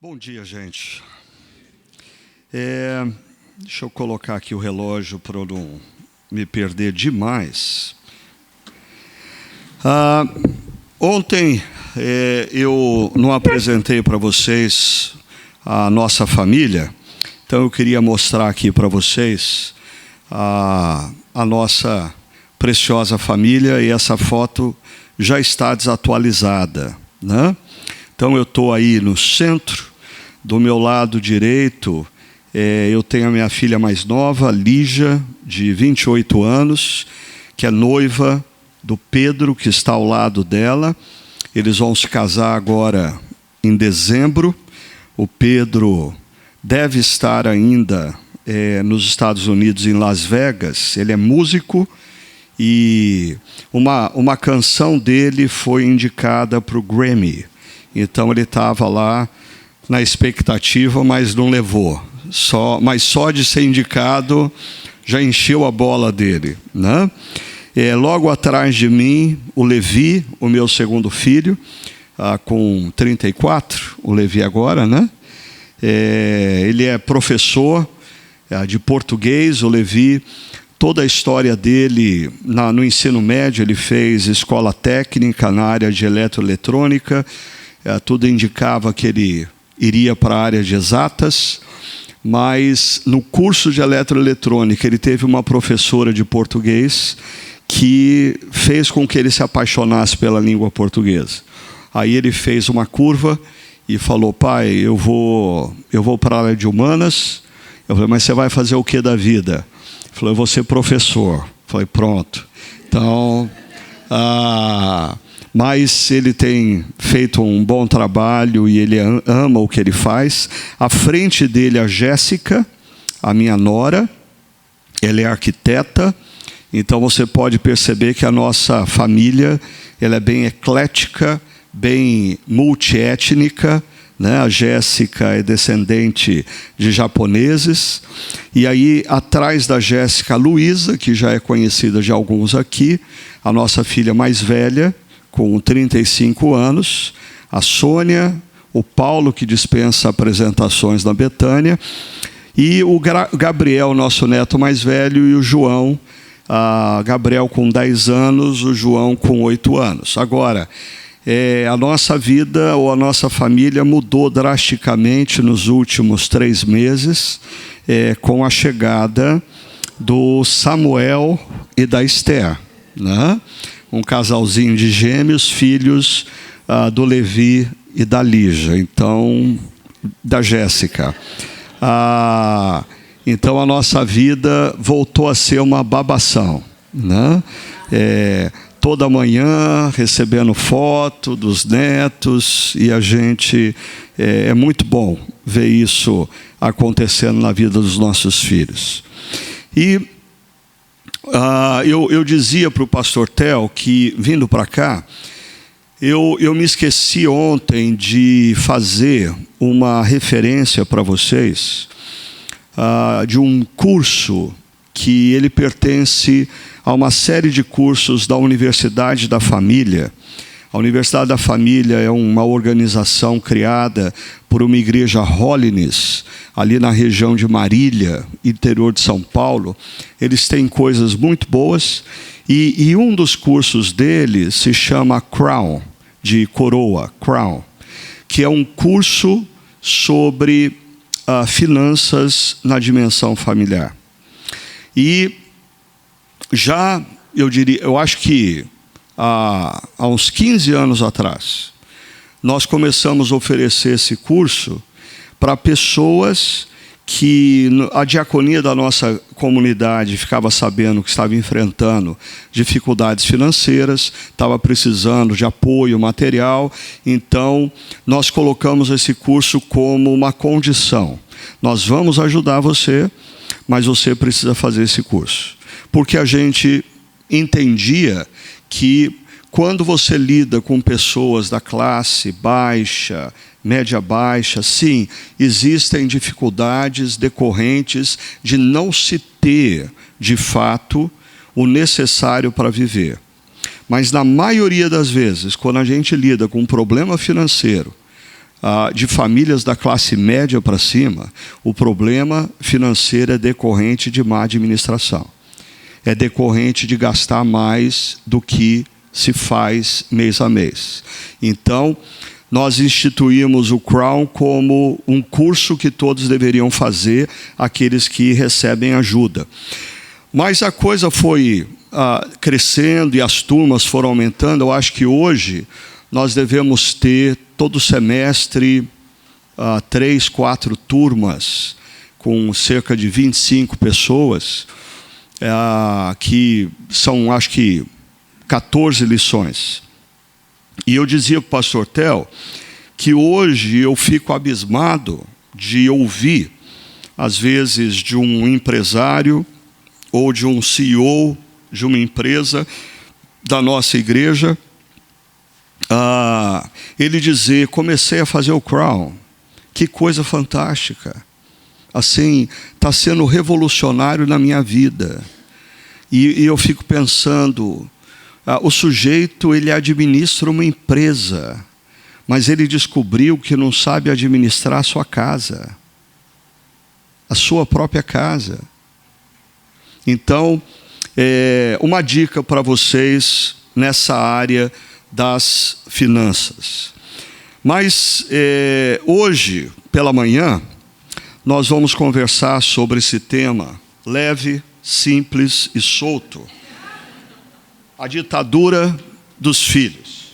Bom dia, gente. Deixa eu colocar aqui o relógio para eu não me perder demais. Ontem eu não apresentei para vocês a nossa família, então eu queria mostrar aqui para vocês a nossa preciosa família, e essa foto já está desatualizada, né? Então eu estou aí no centro. Do meu lado direito, eu tenho a minha filha mais nova, Lígia, de 28 anos, que é noiva do Pedro, que está ao lado dela. Eles vão se casar agora em dezembro. O Pedro deve estar ainda nos Estados Unidos, em Las Vegas. Ele é músico e uma canção dele foi indicada para o Grammy. Então ele estava lá na expectativa, mas não levou. Mas só de ser indicado já encheu a bola dele, né? Logo atrás de mim, o Levi, o meu segundo filho, com 34, o Levi agora, né? Ele é professor de português. O Levi, toda a história dele no ensino médio, ele fez escola técnica na área de eletroeletrônica. Tudo indicava que ele iria para a área de exatas, mas no curso de eletroeletrônica ele teve uma professora de português que fez com que ele se apaixonasse pela língua portuguesa. Aí ele fez uma curva e falou: pai, eu vou para a área de humanas. Eu falei: mas você vai fazer o que da vida? Ele falou: eu vou ser professor. Eu falei: pronto. Então, mas ele tem feito um bom trabalho e ele ama o que ele faz. À frente dele, a Jéssica, a minha nora. Ela é arquiteta. Então você pode perceber que a nossa família ela é bem eclética, bem multiétnica, né? A Jéssica é descendente de japoneses. E aí, atrás da Jéssica, a Luísa, que já é conhecida de alguns aqui, a nossa filha mais velha, com 35 anos, a Sônia, o Paulo, que dispensa apresentações na Betânia, e o Gabriel, nosso neto mais velho, e o João, Gabriel com 10 anos, o João com 8 anos. Agora, a nossa vida ou a nossa família mudou drasticamente nos últimos 3 meses, com a chegada do Samuel e da Esther, né? Um casalzinho de gêmeos, filhos do Levi e da Lígia, então, da Jéssica. Então a nossa vida voltou a ser uma babação, né? Toda manhã recebendo foto dos netos, e a gente, é muito bom ver isso acontecendo na vida dos nossos filhos. E eu dizia para o pastor Theo que, vindo para cá, eu me esqueci ontem de fazer uma referência para vocês de um curso que ele pertence a uma série de cursos da Universidade da Família. A Universidade da Família é uma organização criada por uma igreja Holiness, ali na região de Marília, interior de São Paulo. Eles têm coisas muito boas, e um dos cursos deles se chama Crown, de coroa, Crown, que é um curso sobre finanças na dimensão familiar. E já, eu acho que há uns 15 anos atrás, nós começamos a oferecer esse curso para pessoas que a diaconia da nossa comunidade ficava sabendo que estava enfrentando dificuldades financeiras, estava precisando de apoio material. Então, nós colocamos esse curso como uma condição. Nós vamos ajudar você, mas você precisa fazer esse curso. Porque a gente entendia que quando você lida com pessoas da classe baixa, média baixa, sim, existem dificuldades decorrentes de não se ter, de fato, o necessário para viver. Mas na maioria das vezes, quando a gente lida com um problema financeiro, de famílias da classe média para cima, o problema financeiro é decorrente de má administração. É decorrente de gastar mais do que se faz mês a mês. Então, nós instituímos o Crown como um curso que todos deveriam fazer, aqueles que recebem ajuda. Mas a coisa foi crescendo e as turmas foram aumentando. Eu acho que hoje nós devemos ter todo semestre 3, 4 turmas com cerca de 25 pessoas, que são, acho que, 14 lições. E eu dizia para o pastor Theo que hoje eu fico abismado de ouvir, às vezes, de um empresário ou de um CEO de uma empresa da nossa igreja, ele dizer: comecei a fazer o Crown, que coisa fantástica, assim, está sendo revolucionário na minha vida. E eu fico pensando, o sujeito, ele administra uma empresa, mas ele descobriu que não sabe administrar a sua casa, a sua própria casa. Então, uma dica para vocês nessa área das finanças. Mas hoje, pela manhã, nós vamos conversar sobre esse tema leve, simples e solto. A ditadura dos filhos.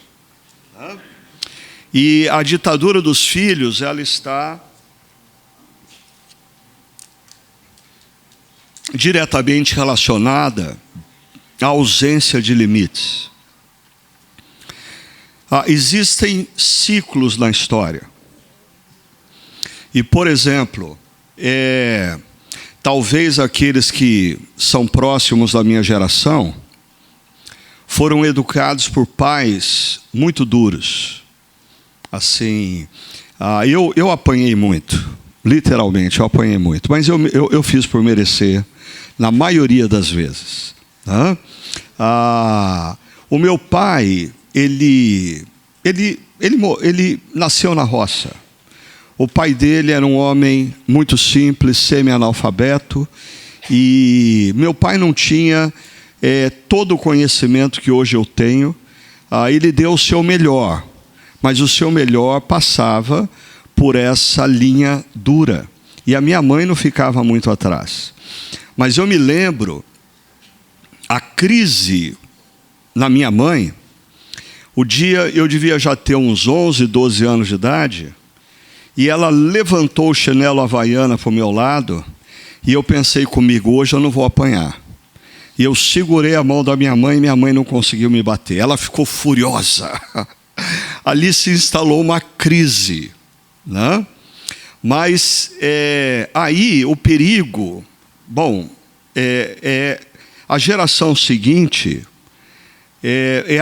E a ditadura dos filhos, ela está diretamente relacionada à ausência de limites. Existem ciclos na história. E, por exemplo, talvez aqueles que são próximos da minha geração foram educados por pais muito duros. Assim, eu apanhei muito, literalmente, eu apanhei muito. Mas eu fiz por merecer, na maioria das vezes. O meu pai, ele nasceu na roça. O pai dele era um homem muito simples, semi-analfabeto, e meu pai não tinha todo o conhecimento que hoje eu tenho. Ele deu o seu melhor, mas o seu melhor passava por essa linha dura. E a minha mãe não ficava muito atrás. Mas eu me lembro, a crise na minha mãe, o dia eu devia já ter uns 11, 12 anos de idade, e ela levantou o chinelo havaiana para o meu lado, e eu pensei comigo: hoje eu não vou apanhar. E eu segurei a mão da minha mãe, e minha mãe não conseguiu me bater. Ela ficou furiosa. Ali se instalou uma crise, né? Mas aí o perigo, a geração seguinte é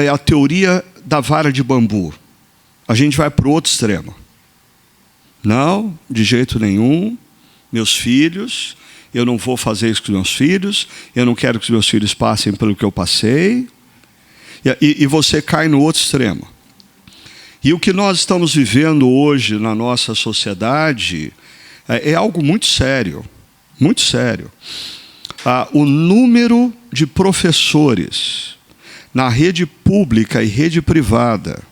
a teoria da vara de bambu. A gente vai para o outro extremo. Não, de jeito nenhum. Meus filhos, eu não vou fazer isso com os meus filhos, eu não quero que os meus filhos passem pelo que eu passei. E você cai no outro extremo. E o que nós estamos vivendo hoje na nossa sociedade é algo muito sério, muito sério. O número de professores na rede pública e rede privada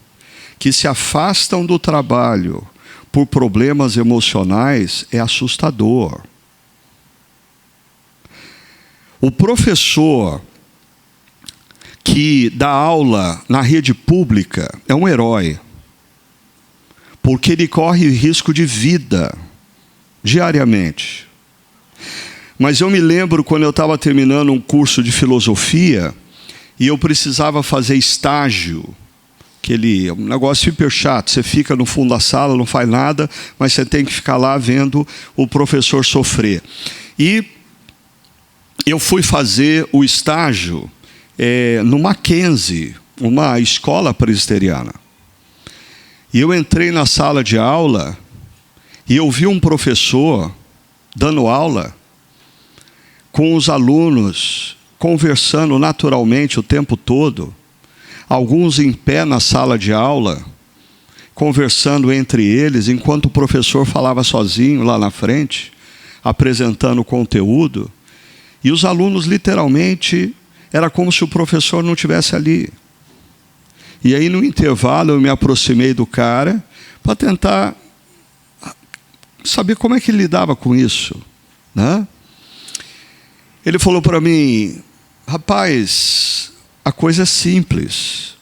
que se afastam do trabalho por problemas emocionais é assustador. O professor que dá aula na rede pública é um herói, porque ele corre risco de vida diariamente. Mas eu me lembro quando eu estava terminando um curso de filosofia e eu precisava fazer estágio, um negócio super chato. Você fica no fundo da sala, não faz nada, mas você tem que ficar lá vendo o professor sofrer. E eu fui fazer o estágio no Mackenzie, uma escola presbiteriana. E eu entrei na sala de aula e eu vi um professor dando aula com os alunos, conversando naturalmente o tempo todo, alguns em pé na sala de aula, conversando entre eles, enquanto o professor falava sozinho lá na frente, apresentando o conteúdo, e os alunos literalmente, era como se o professor não estivesse ali. E aí no intervalo eu me aproximei do cara para tentar saber como é que ele lidava com isso, né? Ele falou para mim: rapaz, a coisa é simples.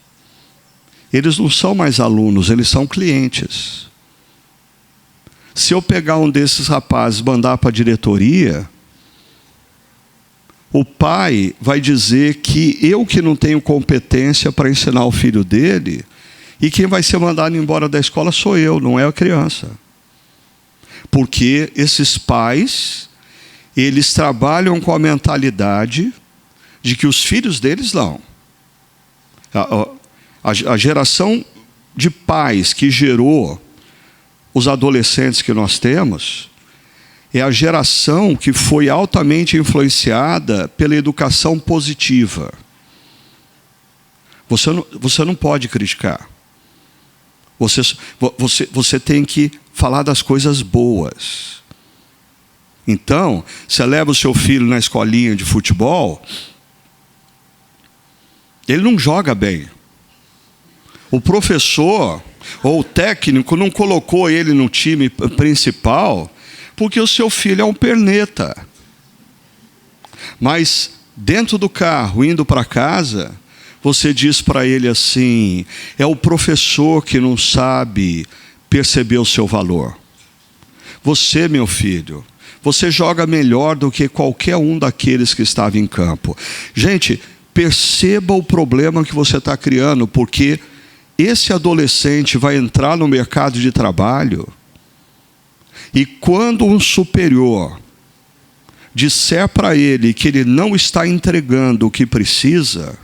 Eles não são mais alunos, eles são clientes. Se eu pegar um desses rapazes e mandar para a diretoria, o pai vai dizer que eu que não tenho competência para ensinar o filho dele, e quem vai ser mandado embora da escola sou eu, não é a criança. Porque esses pais, eles trabalham com a mentalidade de que os filhos deles não. A geração de pais que gerou os adolescentes que nós temos é a geração que foi altamente influenciada pela educação positiva. Você não pode criticar. Você tem que falar das coisas boas. Então, você leva o seu filho na escolinha de futebol, ele não joga bem. O professor ou o técnico não colocou ele no time principal porque o seu filho é um perneta. Mas dentro do carro, indo para casa, você diz para ele assim: é o professor que não sabe perceber o seu valor. Você, meu filho, você joga melhor do que qualquer um daqueles que estava em campo. Gente, perceba o problema que você está criando, porque esse adolescente vai entrar no mercado de trabalho, e quando um superior disser para ele que ele não está entregando o que precisa,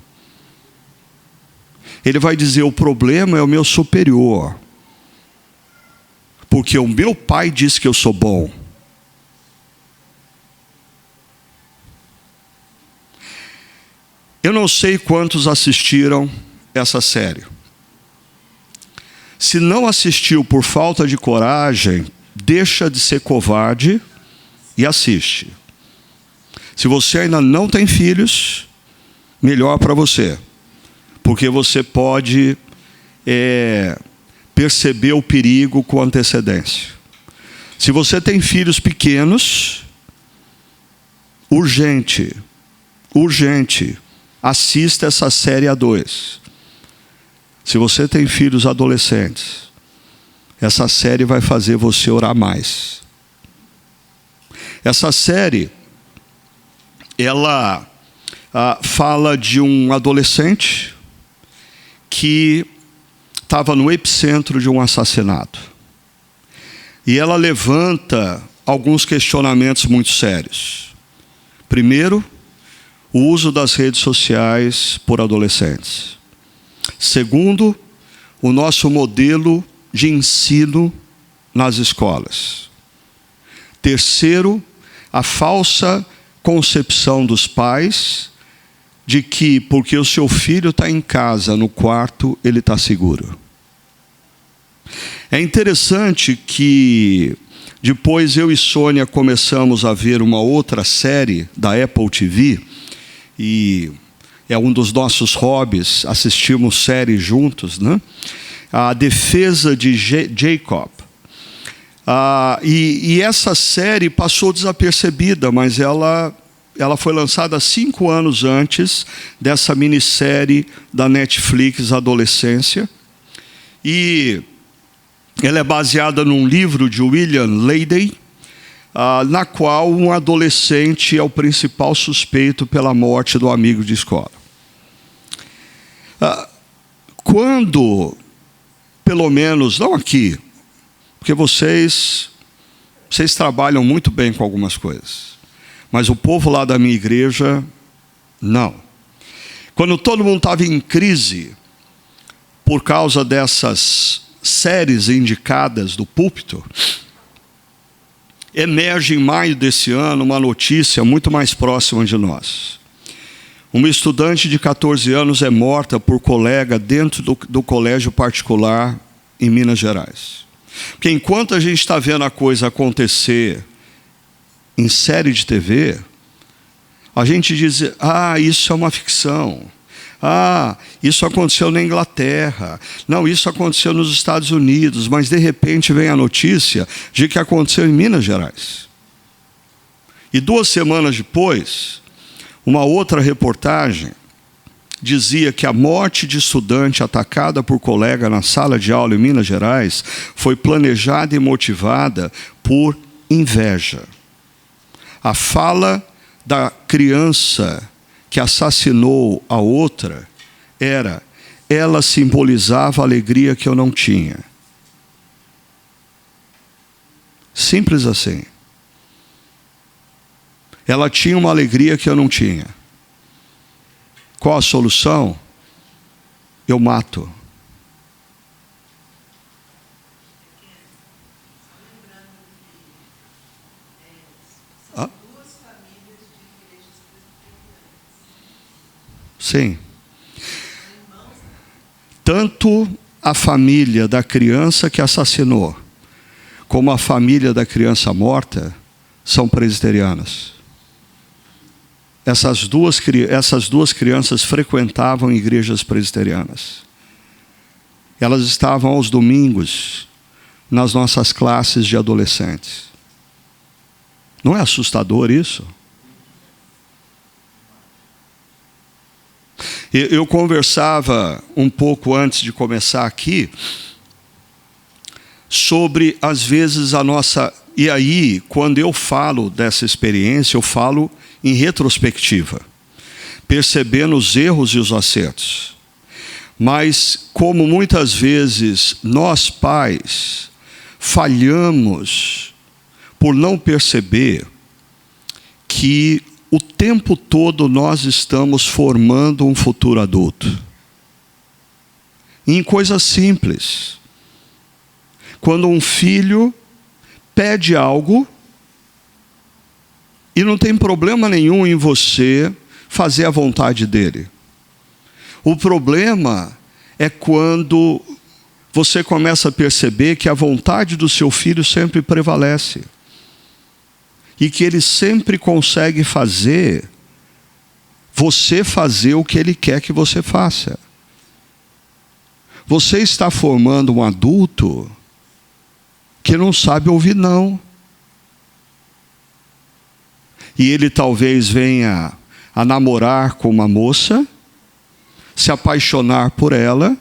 ele vai dizer: o problema é o meu superior, porque o meu pai disse que eu sou bom. Eu não sei quantos assistiram essa série. Se não assistiu por falta de coragem, deixa de ser covarde e assiste. Se você ainda não tem filhos, melhor para você, porque você pode perceber o perigo com antecedência. Se você tem filhos pequenos, urgente, assista essa série A2. Se você tem filhos adolescentes, essa série vai fazer você orar mais. Essa série, ela fala de um adolescente que estava no epicentro de um assassinato. E ela levanta alguns questionamentos muito sérios. Primeiro, o uso das redes sociais por adolescentes. Segundo, o nosso modelo de ensino nas escolas. Terceiro, a falsa concepção dos pais de que porque o seu filho está em casa, no quarto, ele está seguro. É interessante que depois eu e Sônia começamos a ver uma outra série da Apple TV, e é um dos nossos hobbies, assistimos séries juntos, né? A Defesa de Jacob. E essa série passou desapercebida, mas ela foi lançada 5 anos antes dessa minissérie da Netflix, Adolescência. E ela é baseada num livro de William Leyden, na qual um adolescente é o principal suspeito pela morte do amigo de escola. Quando, pelo menos, não aqui, porque vocês trabalham muito bem com algumas coisas, mas o povo lá da minha igreja, não. Quando todo mundo estava em crise, por causa dessas séries indicadas do púlpito, emerge em maio desse ano uma notícia muito mais próxima de nós. Uma estudante de 14 anos é morta por colega dentro do colégio particular em Minas Gerais. Porque enquanto a gente está vendo a coisa acontecer em série de TV, a gente diz, isso é uma ficção. Isso aconteceu na Inglaterra. Não, isso aconteceu nos Estados Unidos. Mas, de repente, vem a notícia de que aconteceu em Minas Gerais. E 2 semanas depois, uma outra reportagem dizia que a morte de estudante atacada por colega na sala de aula em Minas Gerais foi planejada e motivada por inveja. A fala da criança que assassinou a outra ela simbolizava a alegria que eu não tinha. Simples assim. Ela tinha uma alegria que eu não tinha. Qual a solução? Eu mato. Sim. Tanto a família da criança que assassinou, como a família da criança morta, são presbiterianas. Essas duas crianças frequentavam igrejas presbiterianas. Elas estavam aos domingos nas nossas classes de adolescentes. Não é assustador isso? Eu conversava um pouco antes de começar aqui sobre, às vezes, a nossa... E aí, quando eu falo dessa experiência, eu falo em retrospectiva, percebendo os erros e os acertos. Mas, como muitas vezes nós pais falhamos por não perceber que o tempo todo nós estamos formando um futuro adulto. Em coisas simples. Quando um filho pede algo, e não tem problema nenhum em você fazer a vontade dele. O problema é quando você começa a perceber que a vontade do seu filho sempre prevalece. E que ele sempre consegue fazer você fazer o que ele quer que você faça. Você está formando um adulto que não sabe ouvir não. E ele talvez venha a namorar com uma moça, se apaixonar por ela,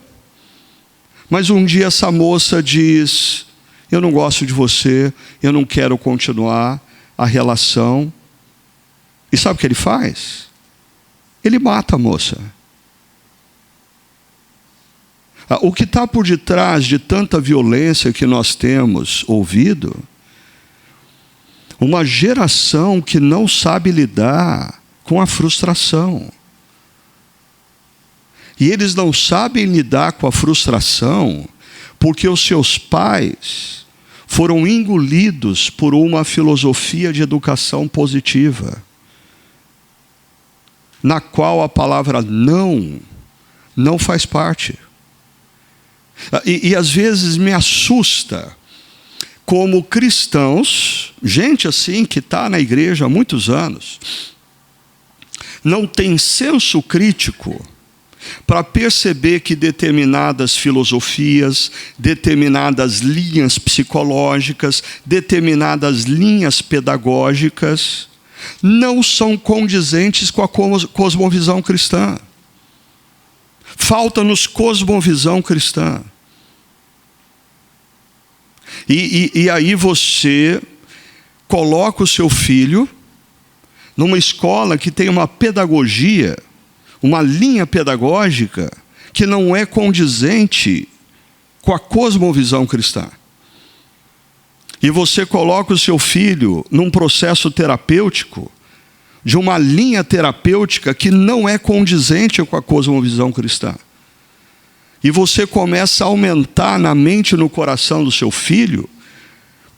mas um dia essa moça diz, eu não gosto de você, eu não quero continuar a relação. E sabe o que ele faz? Ele mata a moça. O que está por detrás de tanta violência que nós temos ouvido, uma geração que não sabe lidar com a frustração. E eles não sabem lidar com a frustração porque os seus pais foram engolidos por uma filosofia de educação positiva, na qual a palavra não faz parte. E às vezes me assusta como cristãos, gente assim que está na igreja há muitos anos, não tem senso crítico para perceber que determinadas filosofias, determinadas linhas psicológicas, determinadas linhas pedagógicas não são condizentes com a cosmovisão cristã. Falta-nos cosmovisão cristã. E aí você coloca o seu filho numa escola que tem uma pedagogia, uma linha pedagógica que não é condizente com a cosmovisão cristã. E você coloca o seu filho num processo terapêutico de uma linha terapêutica que não é condizente com a cosmovisão cristã. E você começa a aumentar na mente e no coração do seu filho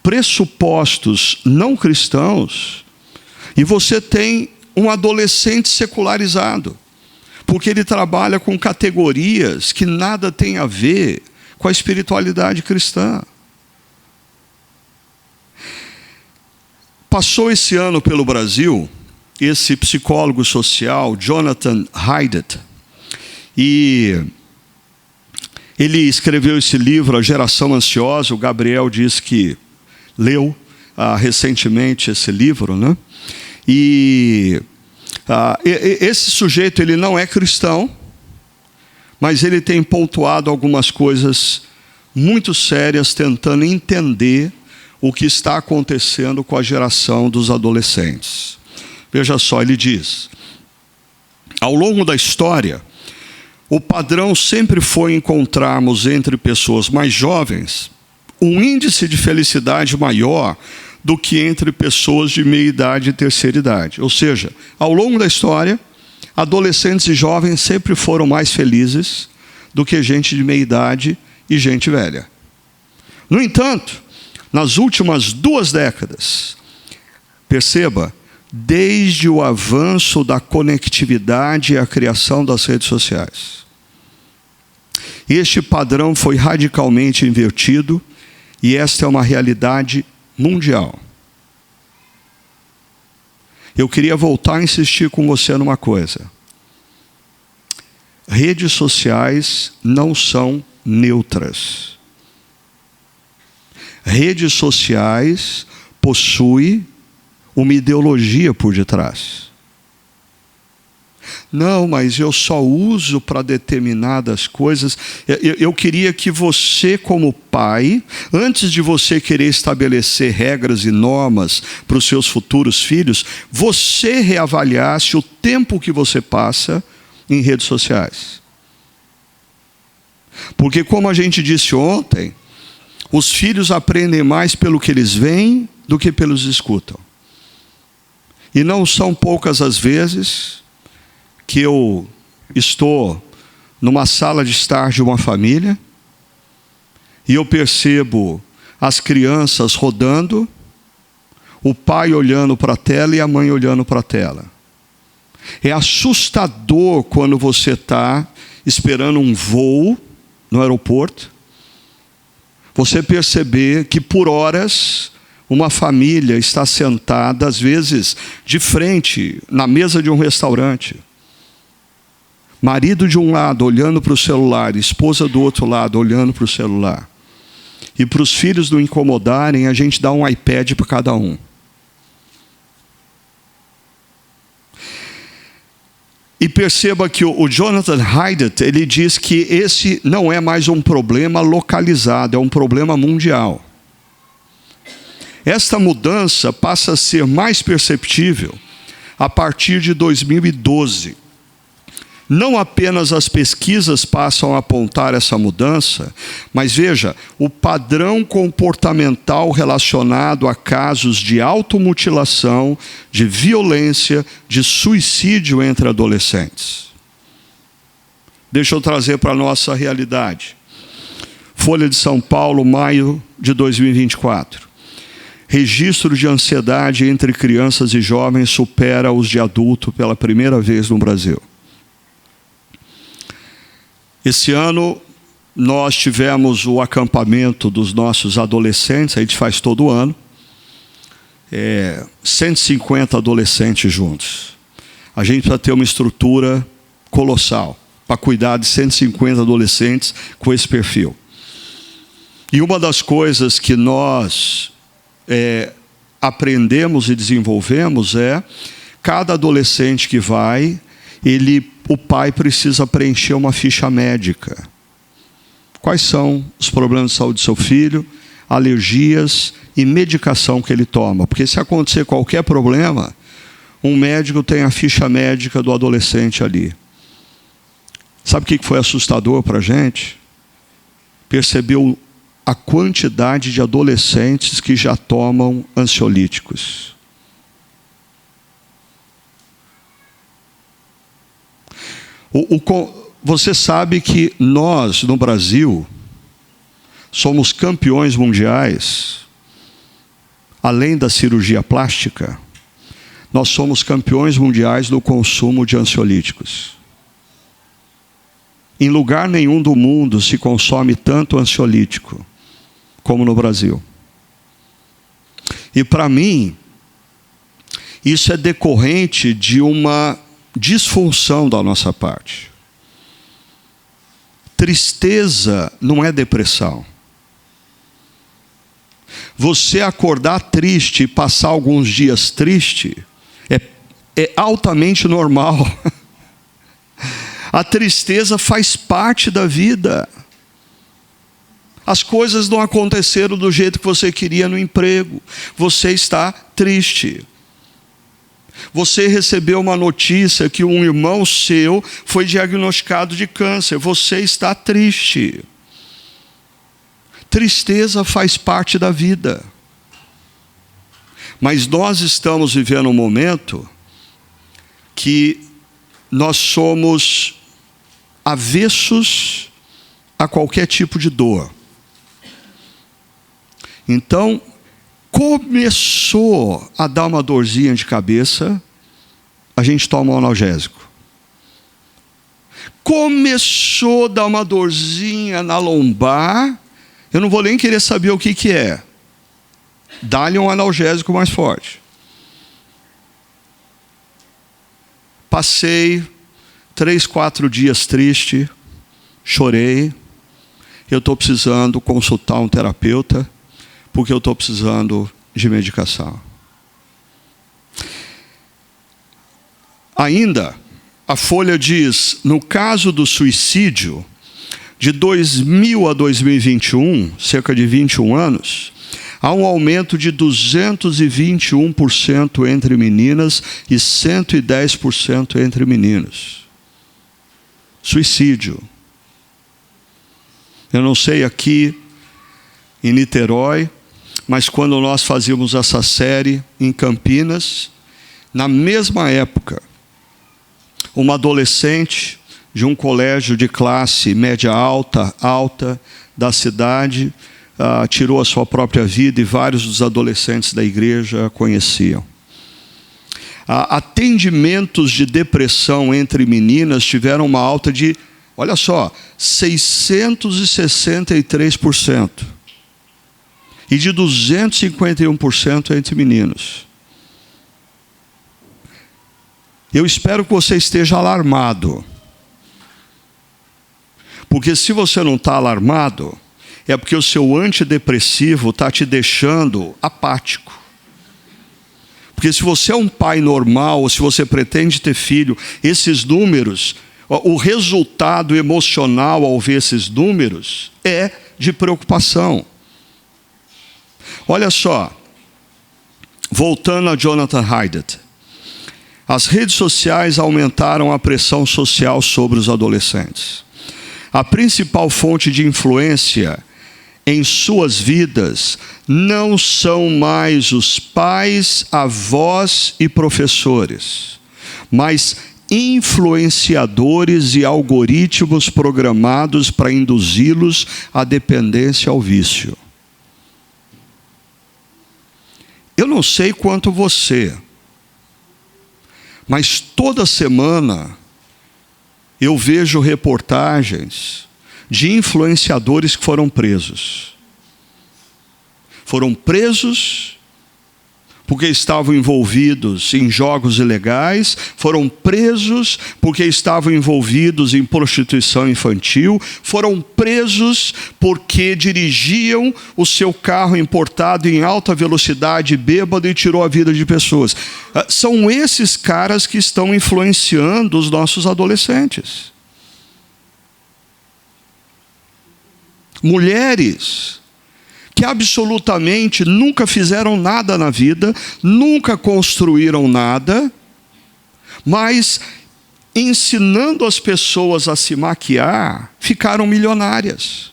pressupostos não cristãos, e você tem um adolescente secularizado, porque ele trabalha com categorias que nada tem a ver com a espiritualidade cristã. Passou esse ano pelo Brasil esse psicólogo social, Jonathan Haidt, e ele escreveu esse livro, A Geração Ansiosa. O Gabriel disse que leu recentemente esse livro, né? E esse sujeito, ele não é cristão, mas ele tem pontuado algumas coisas muito sérias, tentando entender o que está acontecendo com a geração dos adolescentes. Veja só, ele diz: ao longo da história, o padrão sempre foi encontrarmos entre pessoas mais jovens um índice de felicidade maior do que entre pessoas de meia idade e terceira idade. Ou seja, ao longo da história, adolescentes e jovens sempre foram mais felizes do que gente de meia idade e gente velha. No entanto, nas últimas 2 décadas, perceba, desde o avanço da conectividade e a criação das redes sociais, este padrão foi radicalmente invertido, e esta é uma realidade mundial. Eu queria voltar a insistir com você numa coisa: redes sociais não são neutras. Redes sociais possuem uma ideologia por detrás. Não, mas eu só uso para determinadas coisas. Eu queria que você, como pai, antes de você querer estabelecer regras e normas para os seus futuros filhos, você reavaliasse o tempo que você passa em redes sociais. Porque, como a gente disse ontem, os filhos aprendem mais pelo que eles veem do que pelos escutam. E não são poucas as vezes que eu estou numa sala de estar de uma família e eu percebo as crianças rodando, o pai olhando para a tela e a mãe olhando para a tela. É assustador quando você está esperando um voo no aeroporto, você perceber que por horas uma família está sentada, às vezes, de frente, na mesa de um restaurante. Marido de um lado olhando para o celular, esposa do outro lado olhando para o celular. E para os filhos não incomodarem, a gente dá um iPad para cada um. E perceba que o Jonathan Haidt, ele diz que esse não é mais um problema localizado, é um problema mundial. Esta mudança passa a ser mais perceptível a partir de 2012. Não apenas as pesquisas passam a apontar essa mudança, mas veja, o padrão comportamental relacionado a casos de automutilação, de violência, de suicídio entre adolescentes. Deixa eu trazer para a nossa realidade. Folha de São Paulo, maio de 2024. Registro de ansiedade entre crianças e jovens supera os de adulto pela primeira vez no Brasil. Esse ano, nós tivemos o acampamento dos nossos adolescentes, a gente faz todo ano, 150 adolescentes juntos. A gente precisa ter uma estrutura colossal para cuidar de 150 adolescentes com esse perfil. E uma das coisas que nós aprendemos e desenvolvemos é, cada adolescente que vai, o pai precisa preencher uma ficha médica. Quais são os problemas de saúde do seu filho, alergias e medicação que ele toma? Porque se acontecer qualquer problema, um médico tem a ficha médica do adolescente ali. Sabe o que foi assustador para a gente? Percebeu a quantidade de adolescentes que já tomam ansiolíticos. Você sabe que nós, no Brasil, somos campeões mundiais, além da cirurgia plástica, nós somos campeões mundiais no consumo de ansiolíticos. Em lugar nenhum do mundo se consome tanto ansiolítico como no Brasil. E para mim, isso é decorrente de uma disfunção da nossa parte. Tristeza não é depressão. Você acordar triste e passar alguns dias triste é altamente normal. A tristeza faz parte da vida. As coisas não aconteceram do jeito que você queria no emprego. Você está triste. Você recebeu uma notícia que um irmão seu foi diagnosticado de câncer. Você está triste. Tristeza faz parte da vida. Mas nós estamos vivendo um momento que nós somos avessos a qualquer tipo de dor. Então, começou a dar uma dorzinha de cabeça, a gente toma um analgésico. Começou a dar uma dorzinha na lombar, eu não vou nem querer saber o que é. Dá-lhe um analgésico mais forte. Passei 3, 4 dias triste, chorei. Eu estou precisando consultar um terapeuta, porque eu estou precisando de medicação. Ainda, a Folha diz, no caso do suicídio, de 2000 a 2021, cerca de 21 anos, há um aumento de 221% entre meninas e 110% entre meninos. Suicídio. Eu não sei aqui em Niterói, mas quando nós fazíamos essa série em Campinas, na mesma época, uma adolescente de um colégio de classe média alta da cidade, tirou a sua própria vida e vários dos adolescentes da igreja a conheciam. Atendimentos de depressão entre meninas tiveram uma alta de, olha só, 663%. E de 251% entre meninos. Eu espero que você esteja alarmado. Porque se você não está alarmado, é porque o seu antidepressivo está te deixando apático. Porque se você é um pai normal, ou se você pretende ter filho, esses números, o resultado emocional ao ver esses números é de preocupação. Olha só, voltando a Jonathan Haidt, as redes sociais aumentaram a pressão social sobre os adolescentes. A principal fonte de influência em suas vidas não são mais os pais, avós e professores, mas influenciadores e algoritmos programados para induzi-los à dependência ao vício. Eu não sei quanto você, mas toda semana eu vejo reportagens de influenciadores que foram presos. Foram presos porque estavam envolvidos em jogos ilegais, foram presos porque estavam envolvidos em prostituição infantil, foram presos porque dirigiam o seu carro importado em alta velocidade, bêbado, e tirou a vida de pessoas. São esses caras que estão influenciando os nossos adolescentes. Mulheres que absolutamente nunca fizeram nada na vida, nunca construíram nada, mas ensinando as pessoas a se maquiar, ficaram milionárias.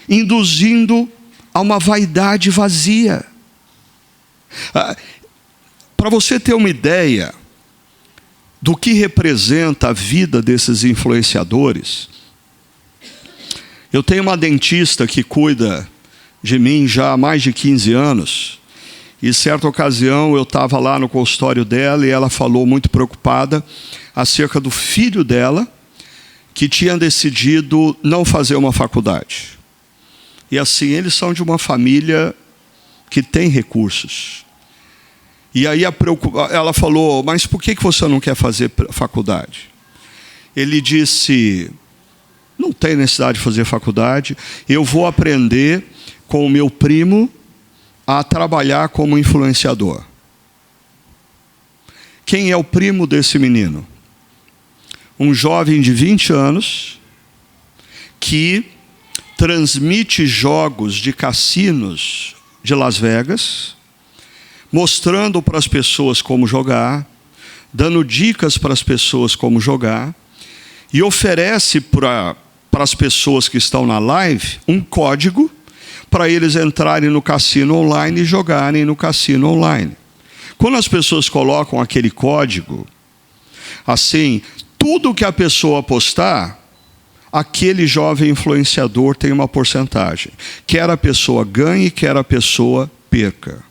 Induzindo a uma vaidade vazia. Para você ter uma ideia do que representa a vida desses influenciadores, eu tenho uma dentista que cuida de mim já há mais de 15 anos, E certa ocasião eu estava lá no consultório dela e ela falou muito preocupada acerca do filho dela, que tinha decidido não fazer uma faculdade. E assim, eles são de uma família que tem recursos. E aí ela falou, mas por que você não quer fazer faculdade? Ele disse, não tem necessidade de fazer faculdade, eu vou aprender com o meu primo a trabalhar como influenciador. Quem é o primo desse menino? Um jovem de 20 anos que transmite jogos de cassinos de Las Vegas, mostrando para as pessoas como jogar, dando dicas para as pessoas como jogar, e oferece para as pessoas que estão na live um código para eles entrarem no cassino online e jogarem no cassino online. Quando as pessoas colocam aquele código, assim, tudo que a pessoa apostar, aquele jovem influenciador tem uma porcentagem. Quer a pessoa ganhe, quer a pessoa perca.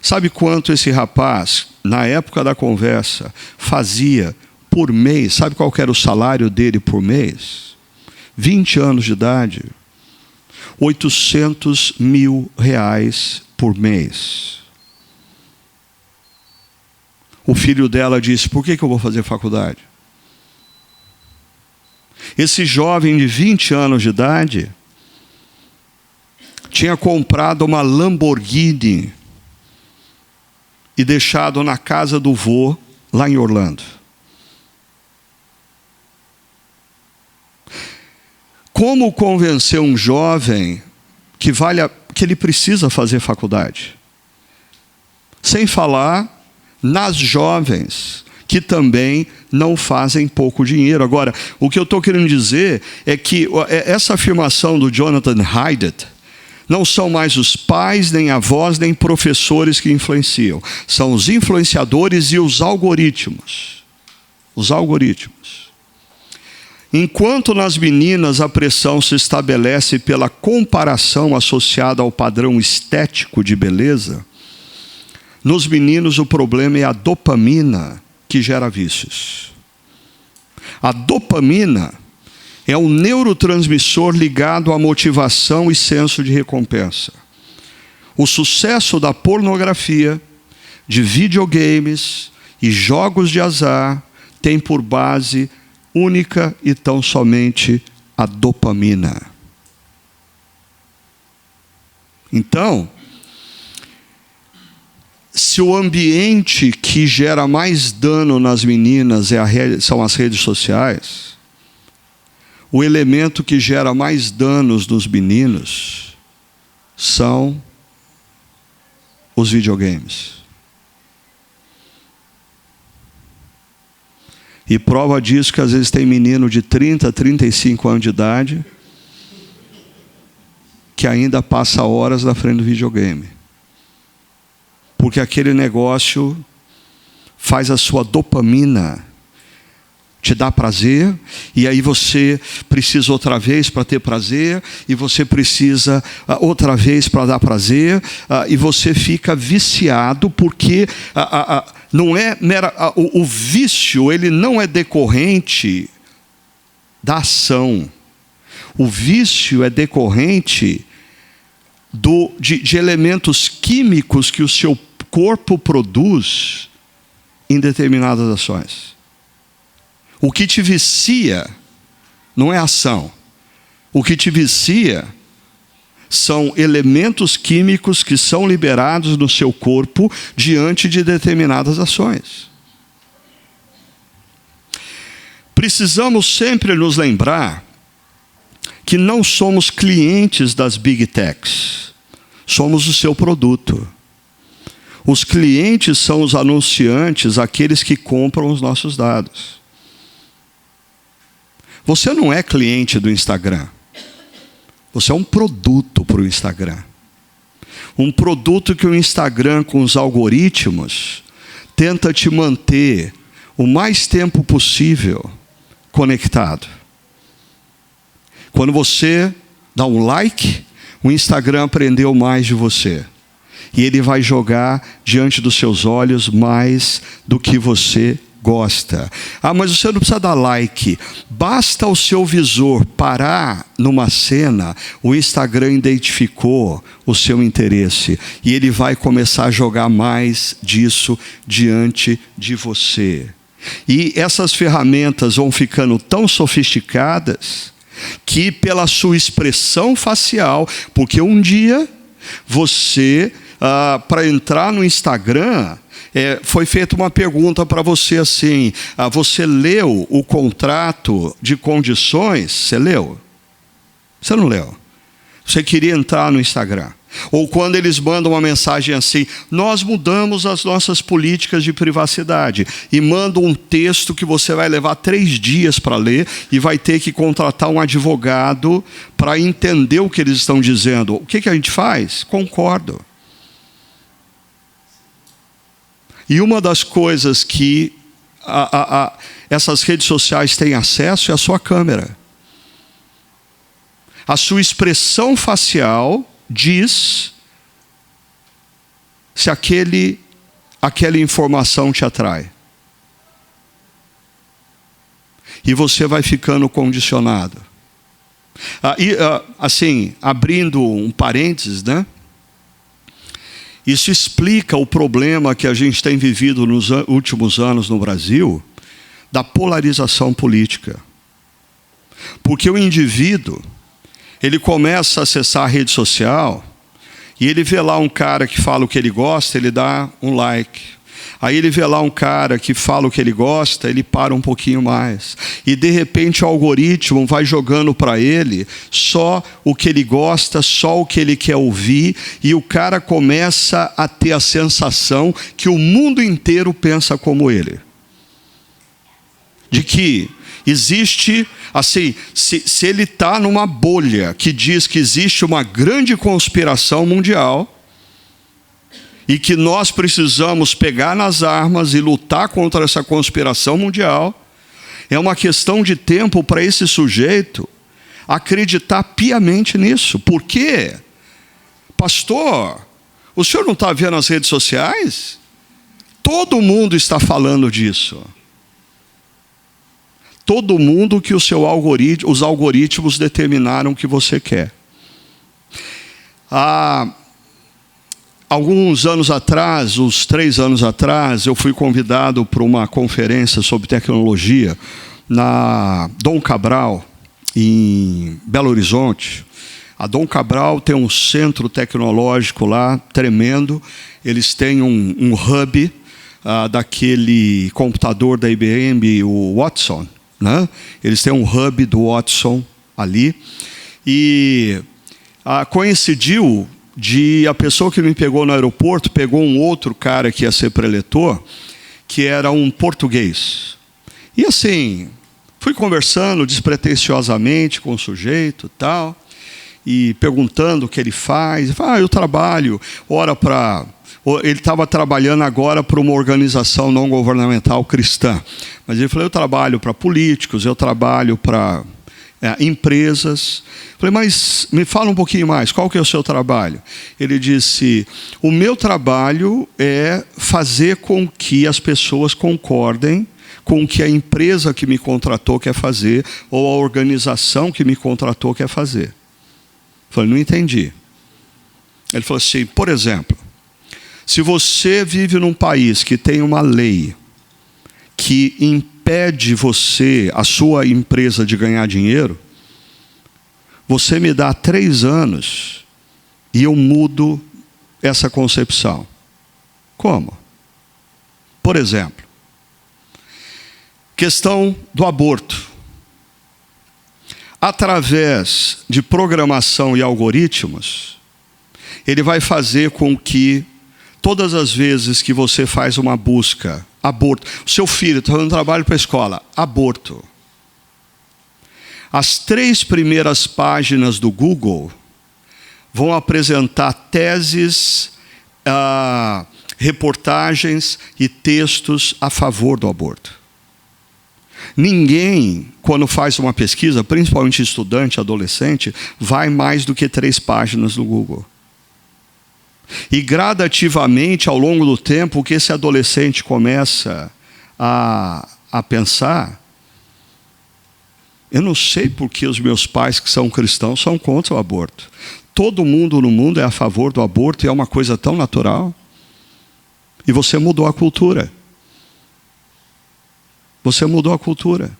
Sabe quanto esse rapaz, na época da conversa, fazia por mês? Sabe qual era o salário dele por mês? 20 anos de idade. R$800 mil por mês. O filho dela disse, por que eu vou fazer faculdade? Esse jovem de 20 anos de idade tinha comprado uma Lamborghini e deixado na casa do vô, lá em Orlando. Como convencer um jovem que ele precisa fazer faculdade? Sem falar nas jovens que também não fazem pouco dinheiro. Agora, o que eu estou querendo dizer é que essa afirmação do Jonathan Haidt não são mais os pais, nem avós, nem professores que influenciam. São os influenciadores e os algoritmos. Os algoritmos. Enquanto nas meninas a pressão se estabelece pela comparação associada ao padrão estético de beleza, nos meninos o problema é a dopamina que gera vícios. A dopamina é um neurotransmissor ligado à motivação e senso de recompensa. O sucesso da pornografia, de videogames e jogos de azar tem por base única e tão somente a dopamina. Então, se o ambiente que gera mais dano nas meninas são as redes sociais, o elemento que gera mais danos nos meninos são os videogames. E prova disso que às vezes tem menino de 30, 35 anos de idade que ainda passa horas na frente do videogame. Porque aquele negócio faz a sua dopamina te dar prazer, e aí você precisa outra vez para ter prazer, e você precisa outra vez para dar prazer, e você fica viciado, porque não é o vício, ele não é decorrente da ação. O vício é decorrente de elementos químicos que o seu corpo produz em determinadas ações. O que te vicia não é ação. O que te vicia são elementos químicos que são liberados no seu corpo diante de determinadas ações. Precisamos sempre nos lembrar que não somos clientes das Big Techs. Somos o seu produto. Os clientes são os anunciantes, aqueles que compram os nossos dados. Você não é cliente do Instagram. Você é um produto para o Instagram. Um produto que o Instagram, com os algoritmos, tenta te manter o mais tempo possível conectado. Quando você dá um like, O Instagram aprendeu mais de você. E ele vai jogar diante dos seus olhos mais do que você gosta. Ah, mas você não precisa dar like. Basta o seu visor parar numa cena, o Instagram identificou o seu interesse. E ele vai começar a jogar mais disso diante de você. E essas ferramentas vão ficando tão sofisticadas que pela sua expressão facial, porque um dia você, para entrar no Instagram, foi feita uma pergunta para você assim, você leu o contrato de condições? Você leu? Você não leu? Você queria entrar no Instagram. Ou quando eles mandam uma mensagem assim, nós mudamos as nossas políticas de privacidade, e mandam um texto que você vai levar 3 dias para ler e vai ter que contratar um advogado para entender o que eles estão dizendo. O que a gente faz? Concordo. E uma das coisas que essas redes sociais têm acesso é a sua câmera. A sua expressão facial diz se aquela informação te atrai. E você vai ficando condicionado. Assim, abrindo um parênteses, né? Isso explica o problema que a gente tem vivido nos últimos anos no Brasil, da polarização política. Porque o indivíduo, ele começa a acessar a rede social e ele vê lá um cara que fala o que ele gosta, ele dá um like. Aí ele vê lá um cara que fala o que ele gosta, ele para um pouquinho mais. E de repente o algoritmo vai jogando para ele só o que ele gosta, só o que ele quer ouvir, e o cara começa a ter a sensação que o mundo inteiro pensa como ele. De que existe, assim, se ele está numa bolha que diz que existe uma grande conspiração mundial e que nós precisamos pegar nas armas e lutar contra essa conspiração mundial, é uma questão de tempo para esse sujeito acreditar piamente nisso. Por quê? Pastor, o senhor não está vendo as redes sociais? Todo mundo está falando disso. Todo mundo que os algoritmos determinaram que você quer. Alguns anos atrás, uns 3 anos atrás, eu fui convidado para uma conferência sobre tecnologia na Dom Cabral, em Belo Horizonte. A Dom Cabral tem um centro tecnológico lá, tremendo. Eles têm um hub daquele computador da IBM, o Watson, né? Eles têm um hub do Watson ali. E coincidiu de a pessoa que me pegou no aeroporto, pegou um outro cara que ia ser preletor, que era um português. E assim, fui conversando despretensiosamente com o sujeito e tal, e perguntando o que ele faz. Ele falou, eu trabalho, ele estava trabalhando agora para uma organização não governamental cristã. Mas ele falou, eu trabalho para políticos, eu trabalho para empresas. Falei, mas me fala um pouquinho mais, qual que é o seu trabalho? Ele disse, o meu trabalho é fazer com que as pessoas concordem com o que a empresa que me contratou quer fazer, ou a organização que me contratou quer fazer. Falei, não entendi. Ele falou assim, por exemplo, se você vive num país que tem uma lei que impede você, a sua empresa, de ganhar dinheiro, você me dá 3 anos e eu mudo essa concepção. Como? Por exemplo, questão do aborto. Através de programação e algoritmos, ele vai fazer com que todas as vezes que você faz uma busca, aborto, o seu filho está fazendo trabalho para a escola, aborto. As 3 primeiras páginas do Google vão apresentar teses, reportagens e textos a favor do aborto. Ninguém, quando faz uma pesquisa, principalmente estudante, adolescente, vai mais do que 3 páginas no Google. E gradativamente, ao longo do tempo, o que esse adolescente começa a pensar: eu não sei por que os meus pais, que são cristãos, são contra o aborto. Todo mundo no mundo é a favor do aborto e é uma coisa tão natural. E você mudou a cultura. Você mudou a cultura.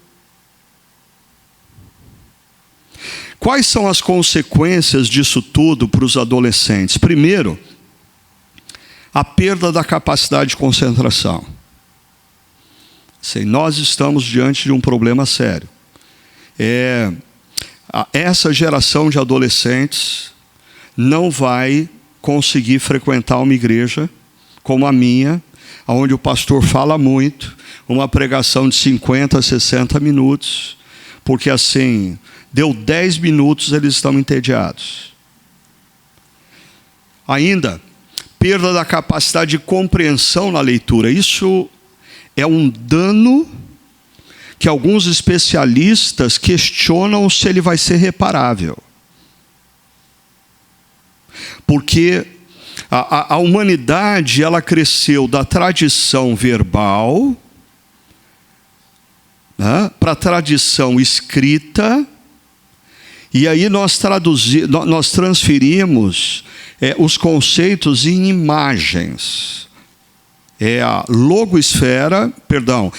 Quais são as consequências disso tudo para os adolescentes? Primeiro, a perda da capacidade de concentração. Nós estamos diante de um problema sério. Essa geração de adolescentes não vai conseguir frequentar uma igreja como a minha, onde o pastor fala muito, uma pregação de 50, 60 minutos, porque assim, deu 10 minutos, eles estão entediados. Ainda, perda da capacidade de compreensão na leitura. Isso é um dano que alguns especialistas questionam se ele vai ser reparável. Porque a humanidade, ela cresceu da tradição verbal, né, para a tradição escrita, e aí nós transferimos os conceitos em imagens. A logosfera, perdão,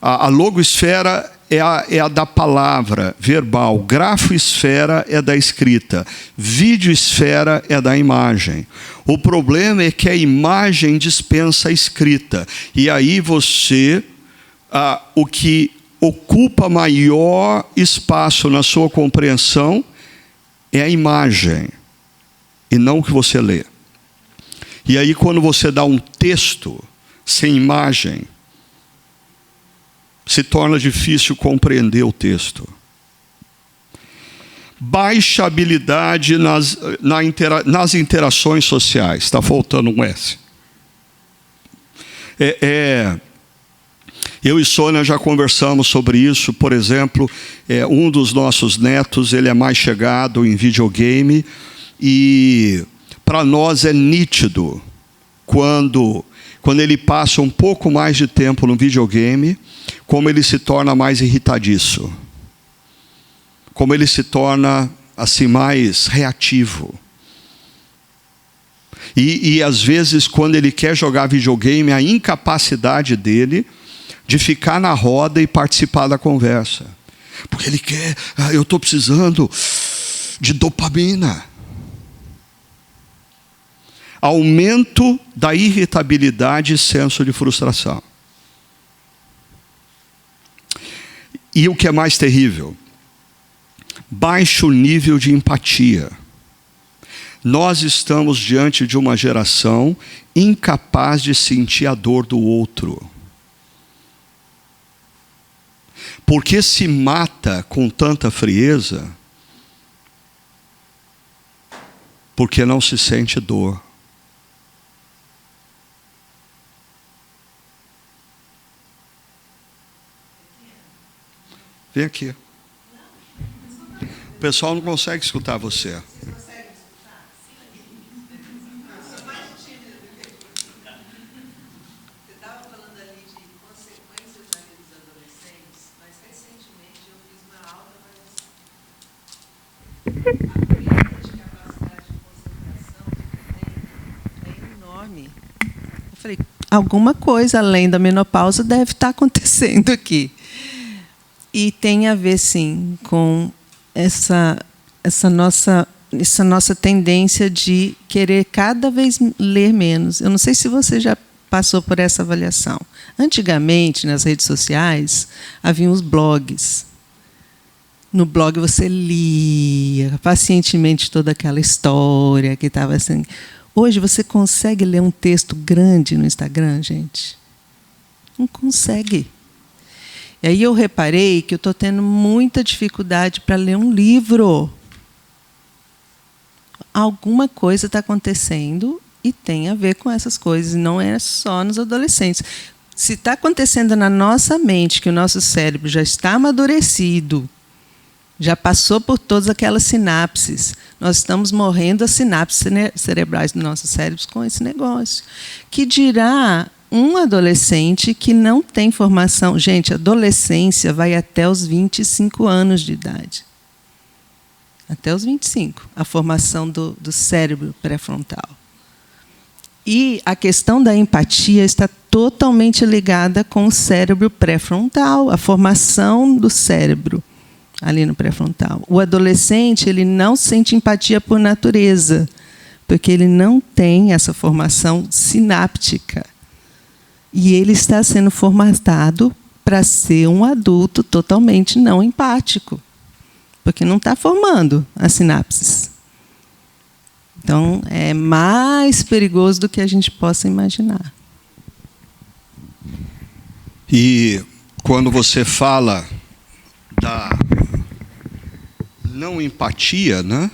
a logosfera é a da palavra verbal, grafosfera é da escrita, videosfera é da imagem. O problema é que a imagem dispensa a escrita, e aí o que ocupa maior espaço na sua compreensão é a imagem, e não o que você lê. E aí, quando você dá um texto sem imagem, se torna difícil compreender o texto. Baixa habilidade nas interações sociais. Está faltando um S. Eu e Sônia já conversamos sobre isso. Por exemplo, um dos nossos netos, ele é mais chegado em videogame, e para nós é nítido quando ele passa um pouco mais de tempo no videogame, como ele se torna mais irritadiço, como ele se torna assim mais reativo. E às vezes, quando ele quer jogar videogame, a incapacidade dele de ficar na roda e participar da conversa, porque ele quer, eu estou precisando de dopamina. Aumento da irritabilidade e senso de frustração. E o que é mais terrível? Baixo nível de empatia. Nós estamos diante de uma geração incapaz de sentir a dor do outro. Porque se mata com tanta frieza? Porque não se sente dor. Vem aqui. O pessoal não consegue escutar você. Você consegue escutar? Sou mais tímida do que você estava falando ali de consequências na vida dos adolescentes, mas recentemente eu fiz uma autoavaliação. A perda de capacidade de concentração que tem é enorme. Eu falei, alguma coisa além da menopausa deve estar acontecendo aqui. E tem a ver, sim, com essa nossa tendência de querer cada vez ler menos. Eu não sei se você já passou por essa avaliação. Antigamente, nas redes sociais, haviam os blogs. No blog você lia pacientemente toda aquela história que estava assim. Hoje você consegue ler um texto grande no Instagram, gente? Não consegue. E aí eu reparei que eu estou tendo muita dificuldade para ler um livro. Alguma coisa está acontecendo e tem a ver com essas coisas, e não é só nos adolescentes. Se está acontecendo na nossa mente que o nosso cérebro já está amadurecido, já passou por todas aquelas sinapses, nós estamos morrendo as sinapses cerebrais dos nossos cérebros com esse negócio. Que dirá um adolescente que não tem formação. Gente, a adolescência vai até os 25 anos de idade. Até os 25, a formação do cérebro pré-frontal. E a questão da empatia está totalmente ligada com o cérebro pré-frontal, a formação do cérebro ali no pré-frontal. O adolescente, ele não sente empatia por natureza, porque ele não tem essa formação sináptica. E ele está sendo formatado para ser um adulto totalmente não empático, porque não está formando as sinapses. Então, é mais perigoso do que a gente possa imaginar. E quando você fala da não empatia, né?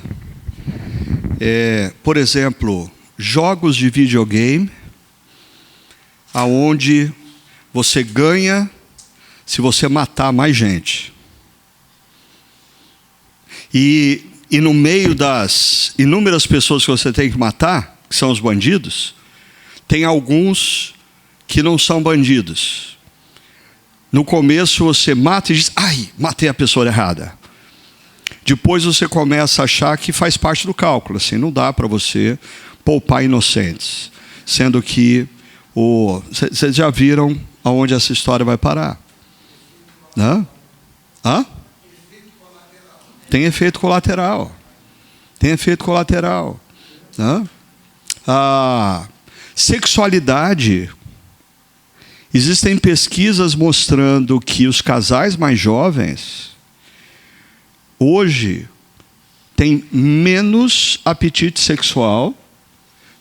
Por exemplo, jogos de videogame, aonde você ganha se você matar mais gente. E no meio das inúmeras pessoas que você tem que matar, que são os bandidos, tem alguns que não são bandidos. No começo você mata e diz, ai, matei a pessoa errada. Depois você começa a achar que faz parte do cálculo. Assim, não dá para você poupar inocentes. Sendo que vocês já viram aonde essa história vai parar. Hã? Hã? Tem efeito colateral. Tem efeito colateral. Hã? A sexualidade. Existem pesquisas mostrando que os casais mais jovens hoje têm menos apetite sexual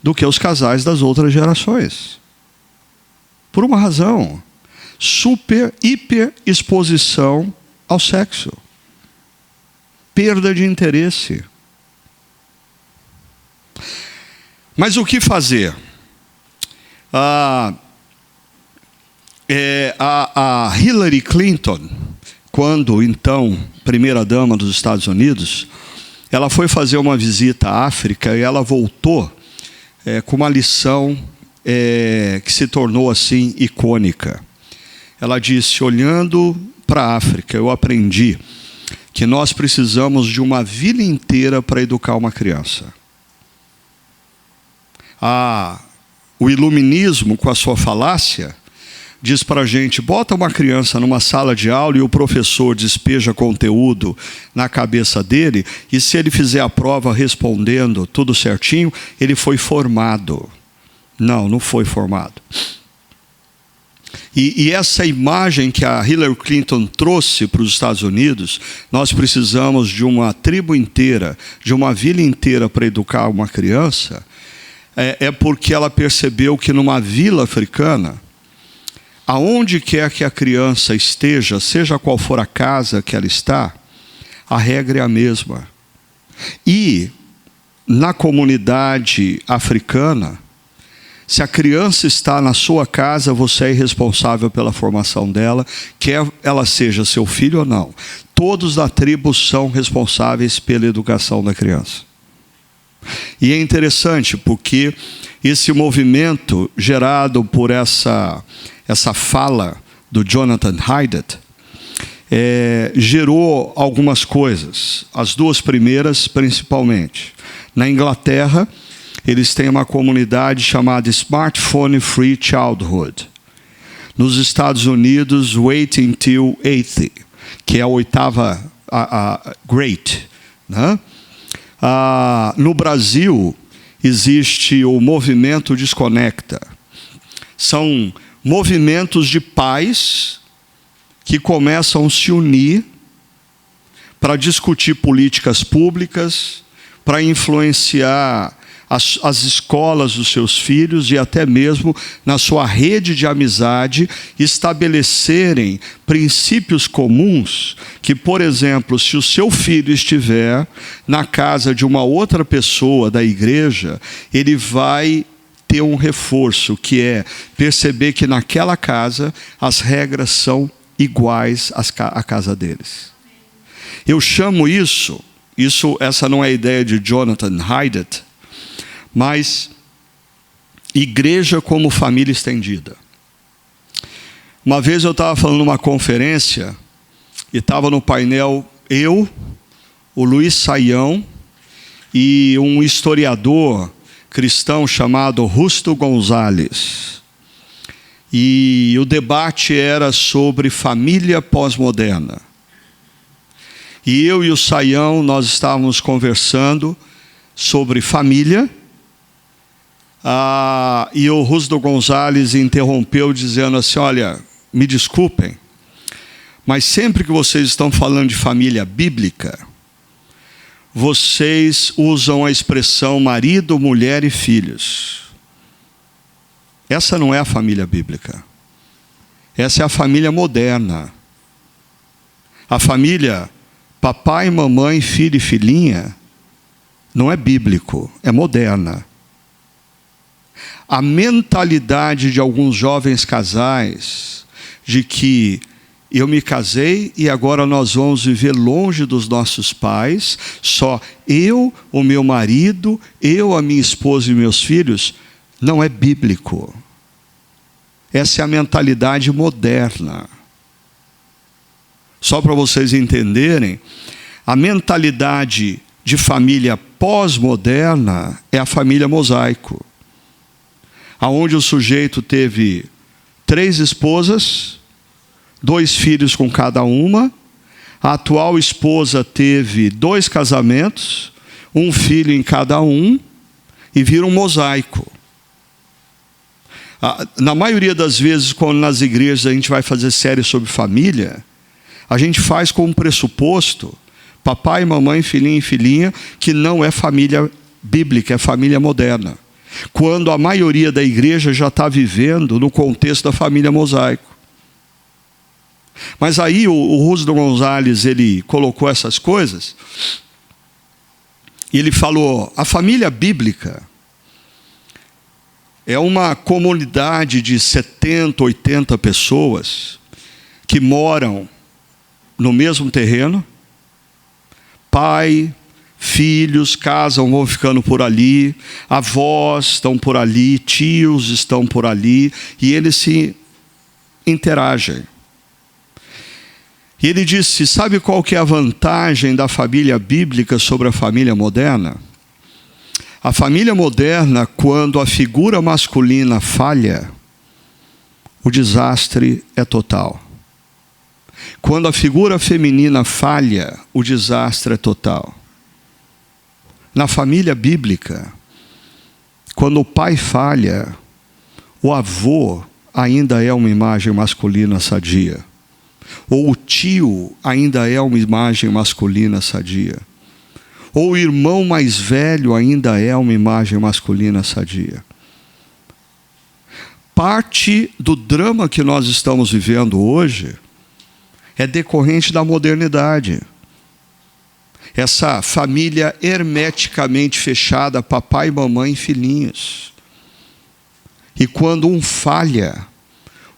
do que os casais das outras gerações. Por uma razão: hiper exposição ao sexo. Perda de interesse. Mas o que fazer? A Hillary Clinton, quando então primeira-dama dos Estados Unidos, ela foi fazer uma visita à África e ela voltou com uma lição que se tornou assim icônica. Ela disse: olhando para a África, eu aprendi que nós precisamos de uma vila inteira para educar uma criança. O iluminismo, com a sua falácia, diz para a gente: bota uma criança numa sala de aula e o professor despeja conteúdo na cabeça dele, e se ele fizer a prova respondendo tudo certinho, ele foi formado. Não, não foi formado. E essa imagem que a Hillary Clinton trouxe para os Estados Unidos, nós precisamos de uma tribo inteira, de uma vila inteira para educar uma criança, porque ela percebeu que numa vila africana, aonde quer que a criança esteja, seja qual for a casa que ela está, a regra é a mesma. E na comunidade africana, se a criança está na sua casa, você é responsável pela formação dela, quer ela seja seu filho ou não. Todos da tribo são responsáveis pela educação da criança. E é interessante porque esse movimento gerado por essa fala do Jonathan Haidt gerou algumas coisas. As duas primeiras, principalmente. Na Inglaterra, eles têm uma comunidade chamada Smartphone Free Childhood. Nos Estados Unidos, Wait Until 80, que é a oitava, Great. Né? No Brasil, existe o movimento Desconecta. São movimentos de pais que começam a se unir para discutir políticas públicas, para influenciar as escolas dos seus filhos e até mesmo na sua rede de amizade estabelecerem princípios comuns que, por exemplo, se o seu filho estiver na casa de uma outra pessoa da igreja, ele vai ter um reforço, que é perceber que naquela casa as regras são iguais à casa deles. Eu chamo essa não é a ideia de Jonathan Haidt, mas igreja como família estendida. Uma vez eu estava falando numa conferência e estava no painel eu, o Luiz Saião e um historiador cristão chamado Justo Gonzalez. E o debate era sobre família pós-moderna. E eu e o Saião, nós estávamos conversando sobre família. E o Justo Gonzalez interrompeu dizendo assim: olha, me desculpem, mas sempre que vocês estão falando de família bíblica, vocês usam a expressão marido, mulher e filhos. Essa não é a família bíblica. Essa é a família moderna. A família papai, mamãe, filho e filhinha não é bíblico, é moderna. A mentalidade de alguns jovens casais de que eu me casei e agora nós vamos viver longe dos nossos pais, só eu, o meu marido, eu, a minha esposa e meus filhos, não é bíblico. Essa é a mentalidade moderna. Só para vocês entenderem, a mentalidade de família pós-moderna é a família mosaico, aonde o sujeito teve 3 esposas, 2 filhos com cada uma. A atual esposa teve 2 casamentos, 1 filho em cada um, e vira um mosaico. Na maioria das vezes, quando nas igrejas a gente vai fazer série sobre família, a gente faz como pressuposto papai, mamãe, filhinho e filhinha, que não é família bíblica, é família moderna. Quando a maioria da igreja já está vivendo no contexto da família mosaico. Mas aí o Justo Gonzalez, ele colocou essas coisas, e ele falou: a família bíblica é uma comunidade de 70, 80 pessoas que moram no mesmo terreno, pai, filhos casam, vão ficando por ali, avós estão por ali, tios estão por ali, e eles se interagem. E ele disse: sabe qual que é a vantagem da família bíblica sobre a família moderna? A família moderna, quando a figura masculina falha, o desastre é total. Quando a figura feminina falha, o desastre é total. Na família bíblica, quando o pai falha, o avô ainda é uma imagem masculina sadia. Ou o tio ainda é uma imagem masculina sadia. Ou o irmão mais velho ainda é uma imagem masculina sadia. Parte do drama que nós estamos vivendo hoje é decorrente da modernidade. Essa família hermeticamente fechada, papai, mamãe e filhinhos. E quando um falha,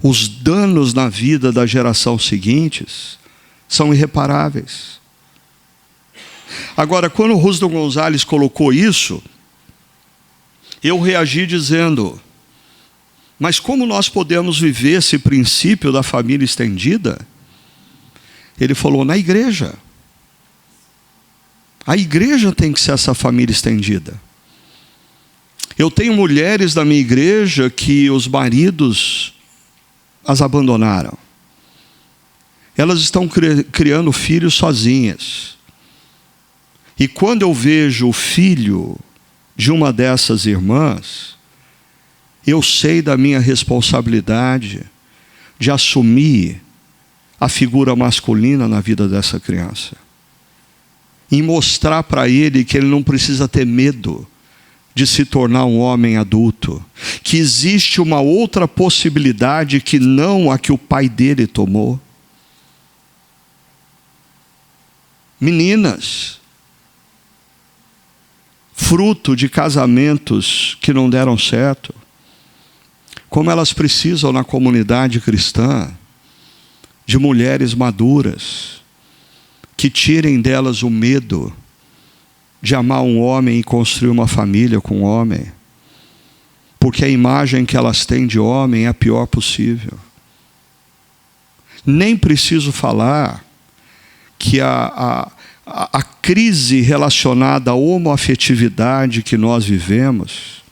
os danos na vida da geração seguintes são irreparáveis. Agora, quando o Justo Gonzalez colocou isso, eu reagi dizendo: mas como nós podemos viver esse princípio da família estendida? Ele falou: na igreja. A igreja tem que ser essa família estendida. Eu tenho mulheres da minha igreja que os maridos as abandonaram. Elas estão criando filhos sozinhas. E quando eu vejo o filho de uma dessas irmãs, eu sei da minha responsabilidade de assumir a figura masculina na vida dessa criança. E mostrar para ele que ele não precisa ter medo de se tornar um homem adulto. Que existe uma outra possibilidade que não a que o pai dele tomou. Meninas, fruto de casamentos que não deram certo, como elas precisam na comunidade cristã de mulheres maduras, que tirem delas o medo de amar um homem e construir uma família com um homem, porque a imagem que elas têm de homem é a pior possível. Nem preciso falar que a crise relacionada à homoafetividade que nós vivemos,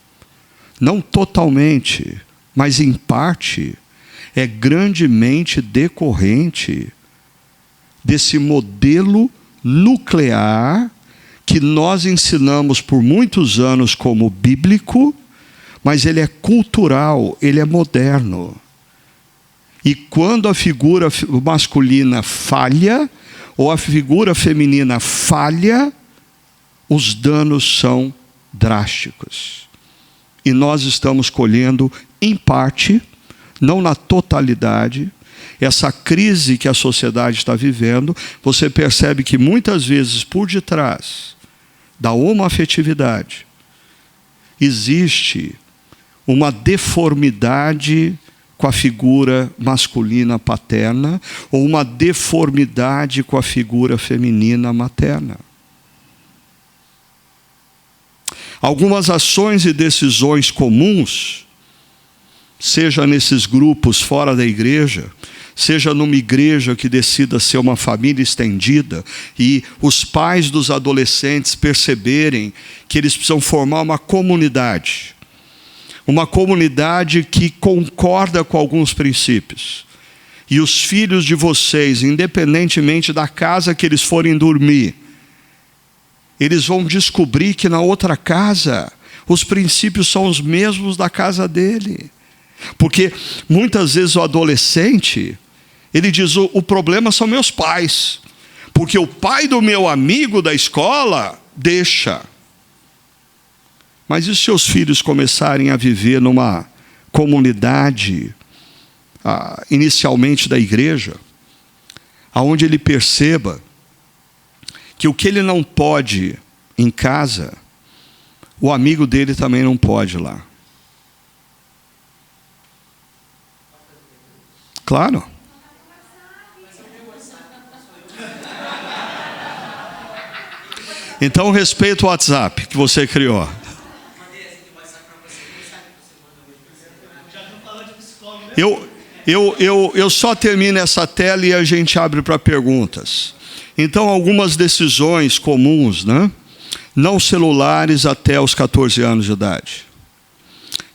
não totalmente, mas em parte, é grandemente decorrente desse modelo nuclear que nós ensinamos por muitos anos como bíblico, mas ele é cultural, ele é moderno. E quando a figura masculina falha, ou a figura feminina falha, os danos são drásticos. E nós estamos colhendo, em parte, não na totalidade, essa crise que a sociedade está vivendo. Você percebe que muitas vezes por detrás da homoafetividade existe uma deformidade com a figura masculina paterna, ou uma deformidade com a figura feminina materna. Algumas ações e decisões comuns, seja nesses grupos fora da igreja, seja numa igreja que decida ser uma família estendida, e os pais dos adolescentes perceberem que eles precisam formar uma comunidade que concorda com alguns princípios. E os filhos de vocês, independentemente da casa que eles forem dormir, eles vão descobrir que na outra casa os princípios são os mesmos da casa dele. Porque muitas vezes o adolescente, ele diz, o problema são meus pais, porque o pai do meu amigo da escola deixa. Mas e se seus filhos começarem a viver numa comunidade, inicialmente da igreja, aonde ele perceba que o que ele não pode em casa, o amigo dele também não pode lá? Claro. Então respeita o WhatsApp que você criou. Eu só termino essa tela e a gente abre para perguntas. Então, algumas decisões comuns, né? Não celulares até os 14 anos de idade.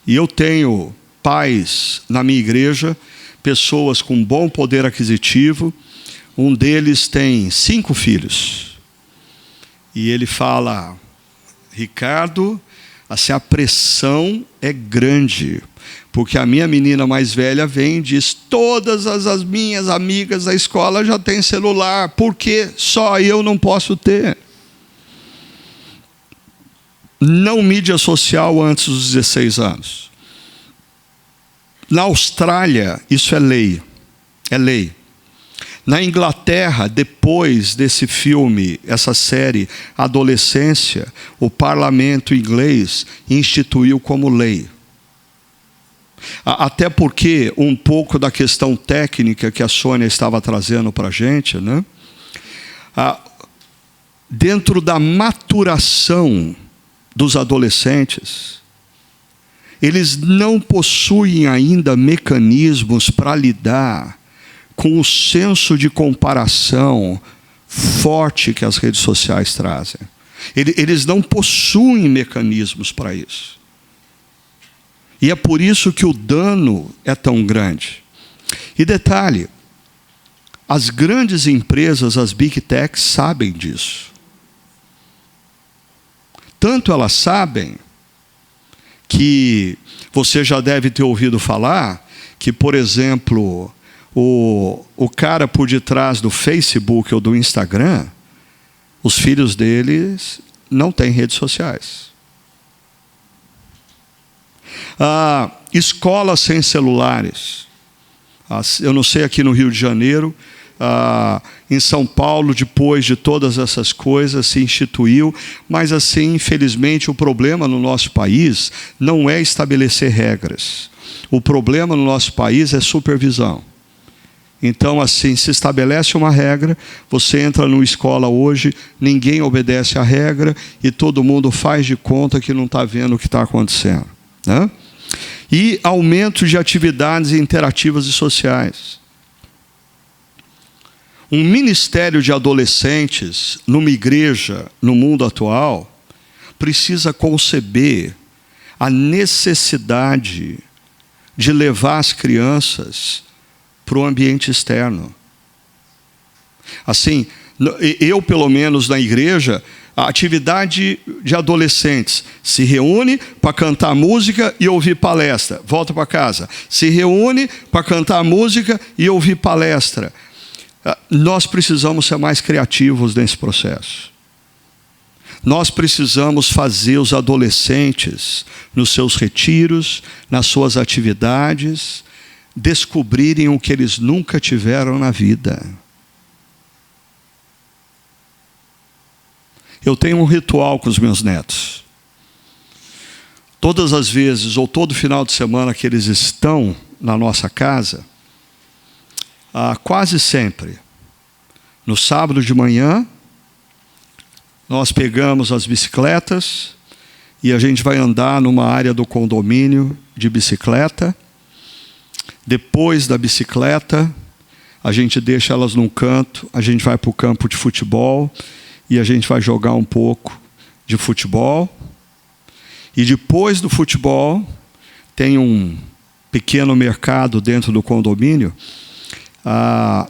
E eu tenho pais na minha igreja, pessoas com bom poder aquisitivo. Um deles tem 5 filhos. E ele fala, Ricardo, assim, a pressão é grande, porque a minha menina mais velha vem e diz, todas as minhas amigas da escola já têm celular, por que só eu não posso ter? Não mídia social antes dos 16 anos. Na Austrália, isso é lei. É lei. Na Inglaterra, depois desse filme, essa série Adolescência, o parlamento inglês instituiu como lei. Até porque um pouco da questão técnica que a Sônia estava trazendo para a gente, né? Dentro da maturação dos adolescentes, eles não possuem ainda mecanismos para lidar com o senso de comparação forte que as redes sociais trazem. Eles não possuem mecanismos para isso. E é por isso que o dano é tão grande. E detalhe, as grandes empresas, as Big Techs, sabem disso. Tanto elas sabem que você já deve ter ouvido falar que, por exemplo, o cara por detrás do Facebook ou do Instagram, os filhos deles não têm redes sociais. Escolas sem celulares. Eu não sei aqui no Rio de Janeiro, em São Paulo, depois de todas essas coisas, se instituiu, mas assim, infelizmente, o problema no nosso país não é estabelecer regras. O problema no nosso país é supervisão. Então, assim, se estabelece uma regra, você entra numa escola hoje, ninguém obedece à regra e todo mundo faz de conta que não está vendo o que está acontecendo, né? E aumento de atividades interativas e sociais. Um ministério de adolescentes numa igreja, no mundo atual, precisa conceber a necessidade de levar as crianças para o ambiente externo. Assim, eu, pelo menos na igreja, a atividade de adolescentes se reúne para cantar música e ouvir palestra, volta para casa. Se reúne para cantar música e ouvir palestra. Nós precisamos ser mais criativos nesse processo. Nós precisamos fazer os adolescentes, nos seus retiros, nas suas atividades, descobrirem o que eles nunca tiveram na vida. Eu tenho um ritual com os meus netos. Todas as vezes, ou todo final de semana que eles estão na nossa casa, quase sempre, no sábado de manhã, nós pegamos as bicicletas e a gente vai andar numa área do condomínio de bicicleta. Depois da bicicleta, a gente deixa elas num canto, a gente vai para o campo de futebol e a gente vai jogar um pouco de futebol. E depois do futebol, tem um pequeno mercado dentro do condomínio.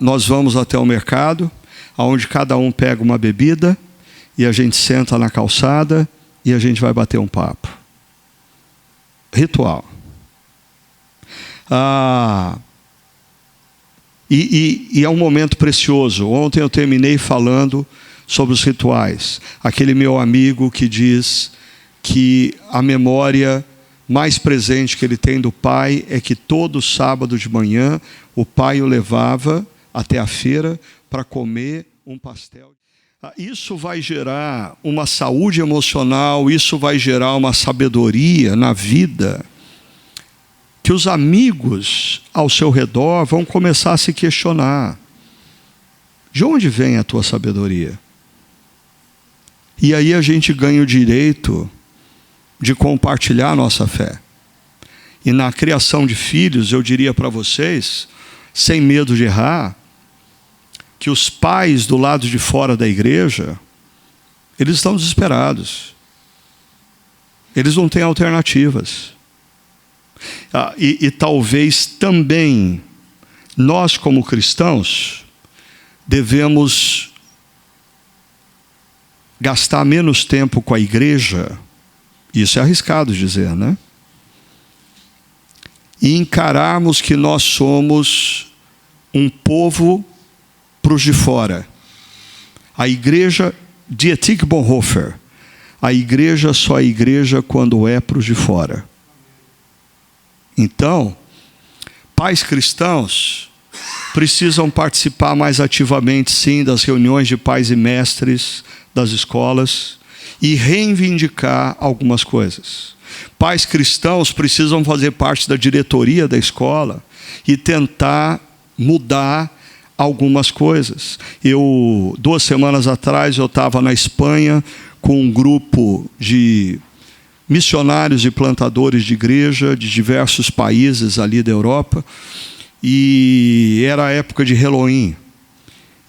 Nós vamos até o mercado, onde cada um pega uma bebida e a gente senta na calçada e a gente vai bater um papo. Ritual. E é um momento precioso. Ontem eu terminei falando sobre os rituais. Aquele meu amigo que diz que a memória mais presente que ele tem do pai é que todo sábado de manhã o pai o levava até a feira para comer um pastel. Isso vai gerar uma saúde emocional, isso vai gerar uma sabedoria na vida, que os amigos ao seu redor vão começar a se questionar. De onde vem a tua sabedoria? E aí a gente ganha o direito de compartilhar a nossa fé. E na criação de filhos, eu diria para vocês, sem medo de errar, que os pais do lado de fora da igreja, eles estão desesperados. Eles não têm alternativas. E talvez também nós, como cristãos, devemos gastar menos tempo com a igreja. Isso é arriscado dizer, né? E encararmos que nós somos um povo para os de fora. A igreja, Dietrich Bonhoeffer, a igreja só é igreja quando é para os de fora. Então, pais cristãos precisam participar mais ativamente, sim, das reuniões de pais e mestres das escolas e reivindicar algumas coisas. Pais cristãos precisam fazer parte da diretoria da escola e tentar mudar algumas coisas. 2 semanas atrás, eu estava na Espanha com um grupo de missionários e plantadores de igreja de diversos países ali da Europa, e era a época de Halloween.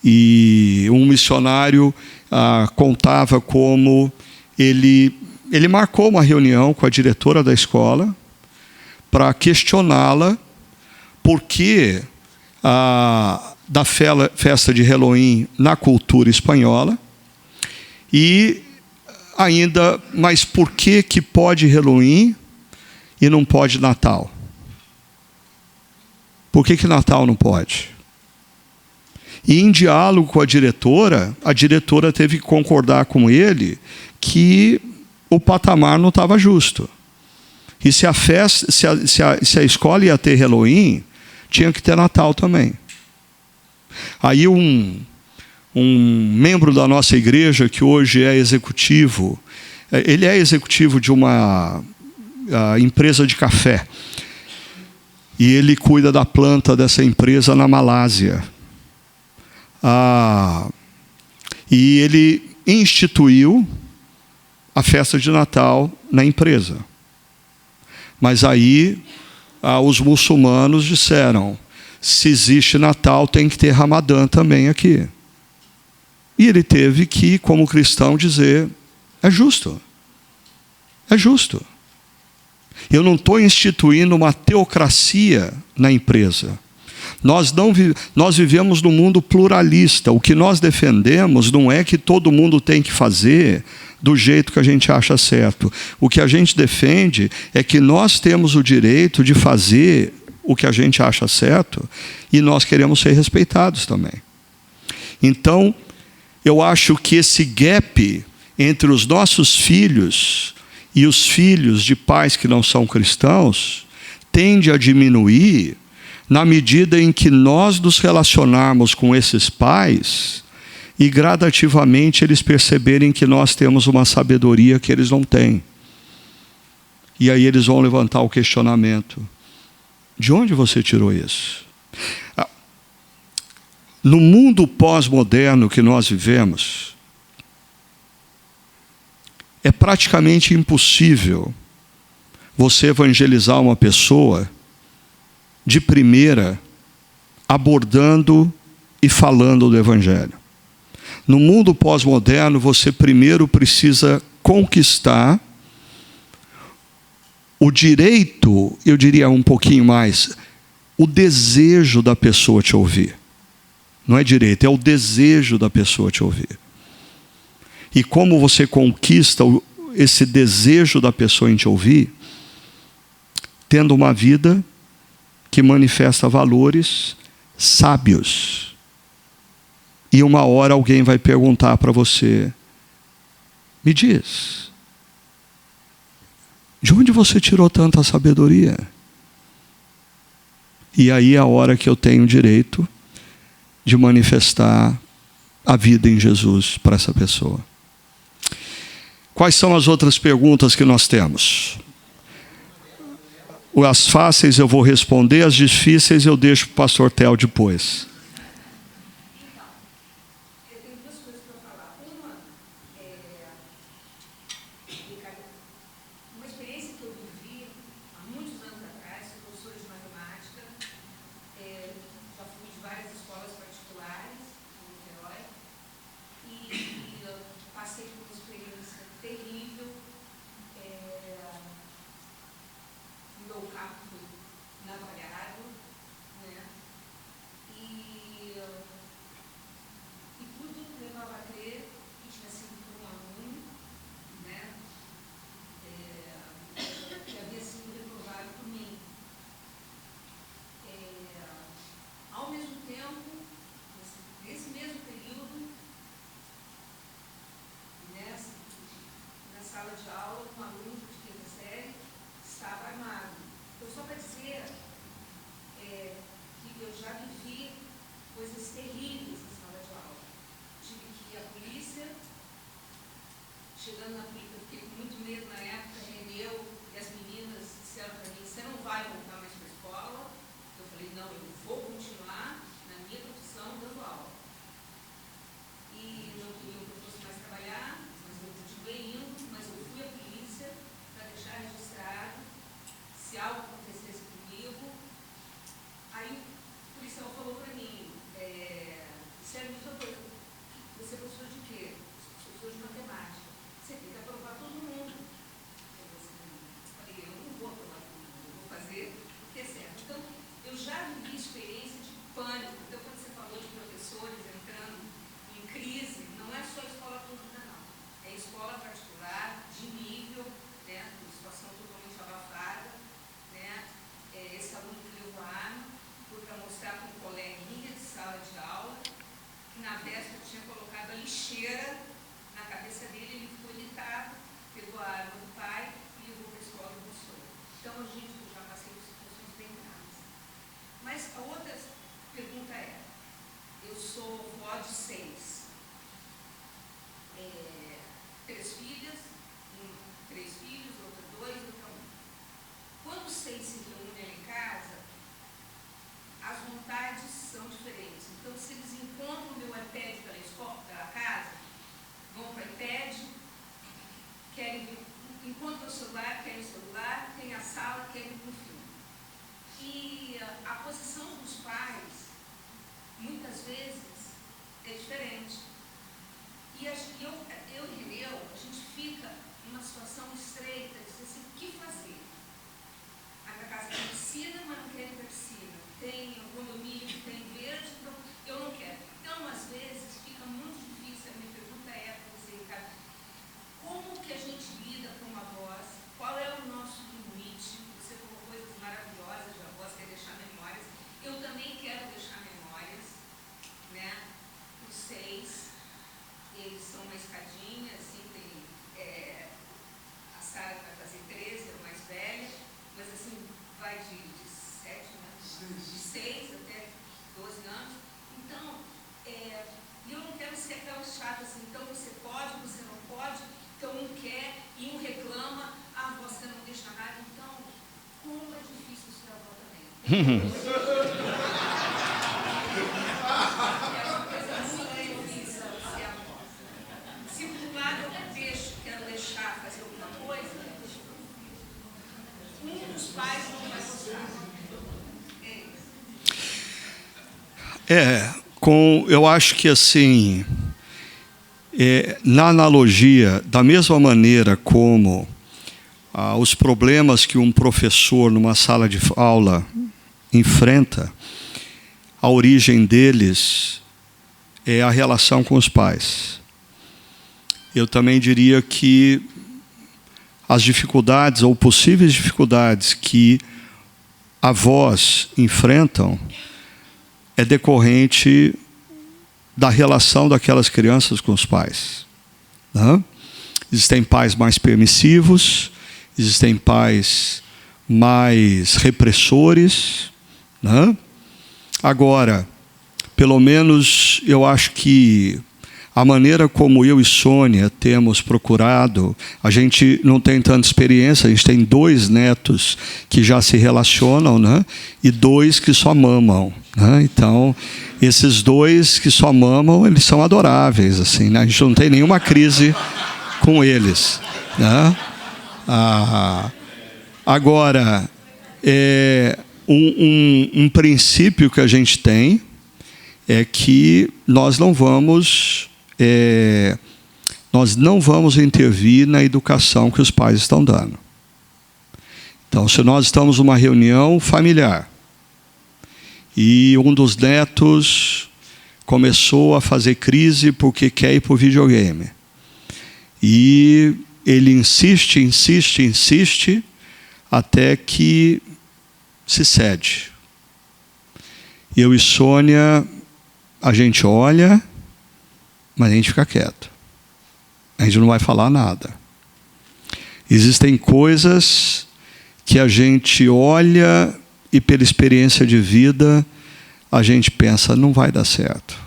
E um missionário contava como ele marcou uma reunião com a diretora da escola para questioná-la por que da festa de Halloween na cultura espanhola, e ainda, mas por que pode Halloween e não pode Natal? Por que Natal não pode? E em diálogo com a diretora teve que concordar com ele que o patamar não estava justo. E se a escola ia ter Halloween, tinha que ter Natal também. Aí um membro da nossa igreja, que hoje é executivo, ele é executivo de uma empresa de café. E ele cuida da planta dessa empresa na Malásia. E ele instituiu a festa de Natal na empresa. Mas aí os muçulmanos disseram: se existe Natal, tem que ter Ramadã também aqui. E ele teve que, como cristão, dizer: é justo. É justo. Eu não estou instituindo uma teocracia na empresa. Nós vivemos num mundo pluralista. O que nós defendemos não é que todo mundo tem que fazer do jeito que a gente acha certo. O que a gente defende é que nós temos o direito de fazer o que a gente acha certo e nós queremos ser respeitados também. Então, eu acho que esse gap entre os nossos filhos e os filhos de pais que não são cristãos tende a diminuir na medida em que nós nos relacionarmos com esses pais e gradativamente eles perceberem que nós temos uma sabedoria que eles não têm. E aí eles vão levantar o questionamento: de onde você tirou isso? No mundo pós-moderno que nós vivemos, é praticamente impossível você evangelizar uma pessoa de primeira, abordando e falando do Evangelho. No mundo pós-moderno, você primeiro precisa conquistar o direito, eu diria um pouquinho mais, o desejo da pessoa te ouvir. Não é direito, é o desejo da pessoa te ouvir. E como você conquista esse desejo da pessoa em te ouvir? Tendo uma vida que manifesta valores sábios. E uma hora alguém vai perguntar para você: me diz, de onde você tirou tanta sabedoria? E aí é a hora que eu tenho o direito de manifestar a vida em Jesus para essa pessoa. Quais são as outras perguntas que nós temos? As fáceis eu vou responder, as difíceis eu deixo para o pastor Theo depois. Eu tenho duas coisas para falar. Uma experiência que eu vivi há muitos anos atrás, sou professora de matemática, já fui de várias escolas particulares em Niterói, e passei por uma experiência terrível. Meu carro foi navalhado, né? E tudo levava a crer que tinha sido por um aluno, né? Que havia sido reprovado por mim. Ao mesmo tempo, nesse mesmo período, na sala de aula, um aluno de quinta série estava armado. Então, só para dizer que eu já vivi coisas terríveis na sala de aula. Tive que ir à polícia. Chegando na polícia, eu fiquei com muito medo na época. Eu e as meninas disseram para mim: você não vai voltar mais para a escola? Eu falei: não, eu vou continuar na minha profissão dando aula. E não queriam que eu fosse mais trabalhar, mas eu continuei indo, mas eu fui à polícia para deixar registrado se algo acontecesse comigo. Aí o policial falou para mim: sério, você é professor de quê? Sou professor de matemática. Você tem que aprovar todo mundo. Eu falei: eu não vou aprovar todo mundo, eu vou fazer o que é certo. Então, eu já vivi experiência de pânico. Então, quando você falou de professor, encontra o celular, quer ir no celular, tem a sala, quer ir no filme. E a posição dos pais, muitas vezes, é diferente. E eu e Reneu, a gente fica numa situação estreita, de assim, o que fazer? A minha casa tem piscina, mas não quero ir para a piscina. Tem um condomínio que tem verde, então eu não quero. Então, às vezes, fica muito difícil. A minha pergunta é para você, Ricardo, como que a gente lida com a voz? Qual é o nosso limite? Você falou coisas maravilhosas de avós, quer deixar memórias. Eu também quero deixar memórias, né? Os 6. Eles são uma escadinha, assim, tem a Sara que vai fazer 13, é a mais velha, mas assim, vai de 7, né? De 6 até 12 anos. Então, eu não quero ser aquela chata assim, então você pode, você não pode, então um quer e um reclama, você não deixa nada. Então, como é difícil ser avó também. Se por um lado eu quero deixar fazer alguma coisa, um dos pais não vai gostar. Eu acho que assim, na analogia, da mesma maneira como os problemas que um professor numa sala de aula enfrenta, a origem deles é a relação com os pais. Eu também diria que as dificuldades ou possíveis dificuldades que avós enfrentam é decorrente da relação daquelas crianças com os pais. Né? Existem pais mais permissivos, existem pais mais repressores. Né? Agora, pelo menos eu acho que a maneira como eu e Sônia temos procurado, a gente não tem tanta experiência, a gente tem 2 netos que já se relacionam, né? E 2 que só mamam. Né? Então, esses 2 que só mamam, eles são adoráveis. Assim, né? A gente não tem nenhuma crise com eles. Né? Agora, um princípio que a gente tem é que nós não vamos intervir na educação que os pais estão dando. Então, se nós estamos numa reunião familiar e um dos netos começou a fazer crise porque quer ir para o videogame, e ele insiste, até que se cede. Eu e Sônia, a gente olha, mas a gente fica quieto. A gente não vai falar nada. Existem coisas que a gente olha e, pela experiência de vida, a gente pensa, não vai dar certo.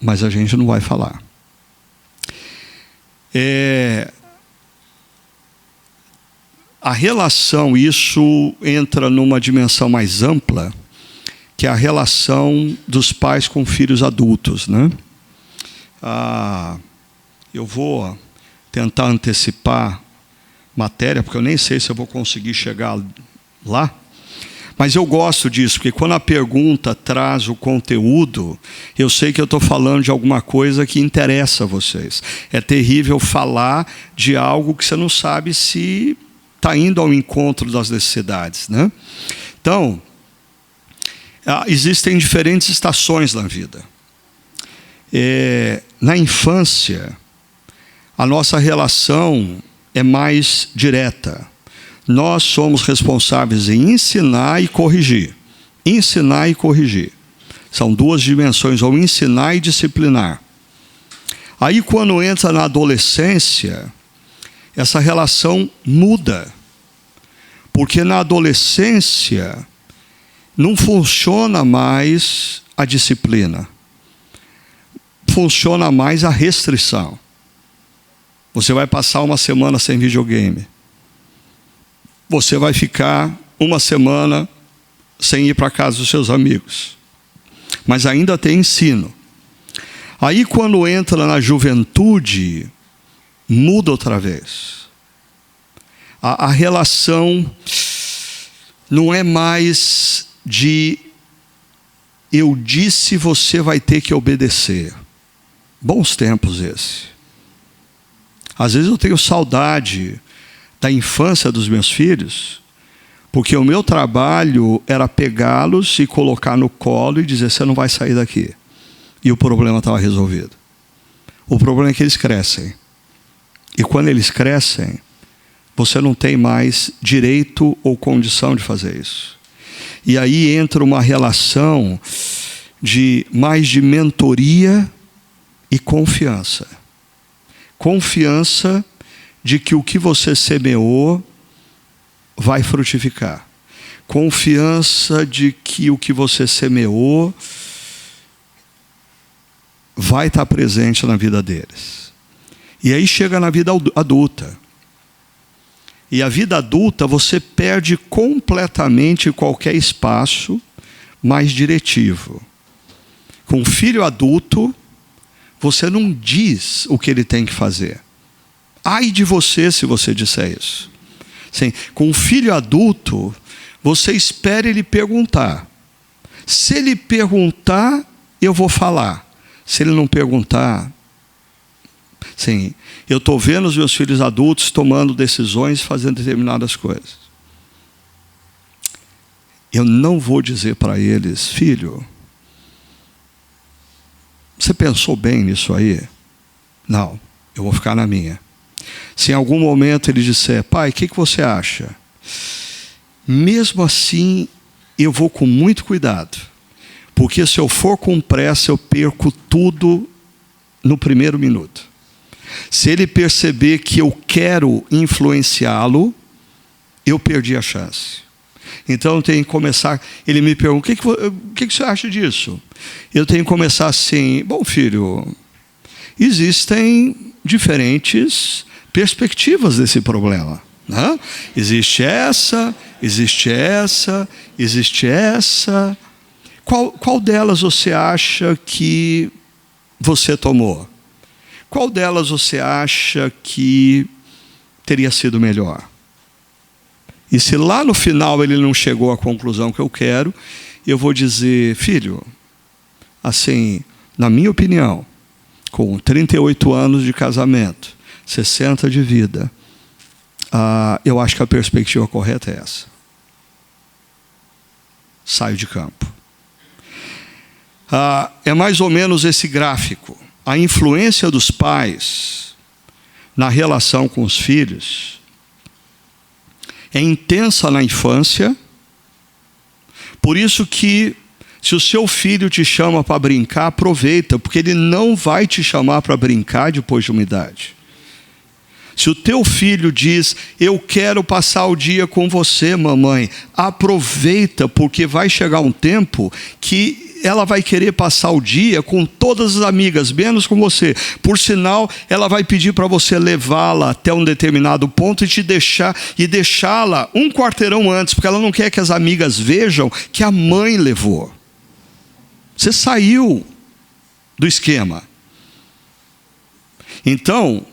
Mas a gente não vai falar. A relação, isso entra numa dimensão mais ampla, que é a relação dos pais com filhos adultos, né? Eu vou tentar antecipar matéria, porque eu nem sei se eu vou conseguir chegar lá, mas eu gosto disso, porque quando a pergunta traz o conteúdo, eu sei que eu estou falando de alguma coisa que interessa a vocês. É terrível falar de algo que você não sabe se está indo ao encontro das necessidades, né? Então, existem diferentes estações na vida. Na infância, a nossa relação é mais direta. Nós somos responsáveis em ensinar e corrigir. Ensinar e corrigir. São 2 dimensões, ou ensinar e disciplinar. Aí, quando entra na adolescência, essa relação muda. Porque na adolescência não funciona mais a disciplina. Funciona mais a restrição. Você vai passar uma semana sem videogame. Você vai ficar uma semana sem ir para a casa dos seus amigos. Mas ainda tem ensino. Aí, quando entra na juventude, muda outra vez. A relação não é mais de eu disse, você vai ter que obedecer. Bons tempos esse. Às vezes eu tenho saudade da infância dos meus filhos, porque o meu trabalho era pegá-los e colocar no colo e dizer, você não vai sair daqui. E o problema estava resolvido. O problema é que eles crescem. E quando eles crescem, você não tem mais direito ou condição de fazer isso. E aí entra uma relação mais de mentoria e confiança. Confiança de que o que você semeou vai frutificar. Confiança de que o que você semeou vai estar presente na vida deles. E aí chega na vida adulta. E a vida adulta você perde completamente qualquer espaço mais diretivo. Com o filho adulto, você não diz o que ele tem que fazer. Ai de você se você disser isso. Sim, com o filho adulto, você espera ele perguntar. Se ele perguntar, eu vou falar. Se ele não perguntar... Sim, eu estou vendo os meus filhos adultos tomando decisões, fazendo determinadas coisas. Eu não vou dizer para eles, filho, você pensou bem nisso aí? Não, eu vou ficar na minha. Se em algum momento ele disser, pai, o que você acha? Mesmo assim, eu vou com muito cuidado. Porque se eu for com pressa, eu perco tudo no primeiro minuto. Se ele perceber que eu quero influenciá-lo, eu perdi a chance. Então eu tenho que começar. Ele me pergunta, o que você acha disso? Eu tenho que começar assim, bom filho, existem diferentes perspectivas desse problema, né? Existe essa, existe essa, existe essa. Qual delas você acha que você tomou? Qual delas você acha que teria sido melhor? E se lá no final ele não chegou à conclusão que eu quero, eu vou dizer, filho, assim, na minha opinião, com 38 anos de casamento, 60 de vida, eu acho que a perspectiva correta é essa. Saio de campo. É mais ou menos esse gráfico. A influência dos pais na relação com os filhos é intensa na infância. Por isso que, se o seu filho te chama para brincar, aproveita, porque ele não vai te chamar para brincar depois de uma idade. Se o teu filho diz, eu quero passar o dia com você, mamãe, aproveita, porque vai chegar um tempo que ela vai querer passar o dia com todas as amigas, menos com você. Por sinal, ela vai pedir para você levá-la até um determinado ponto e deixá-la um quarteirão antes, porque ela não quer que as amigas vejam que a mãe levou. Você saiu do esquema. Então,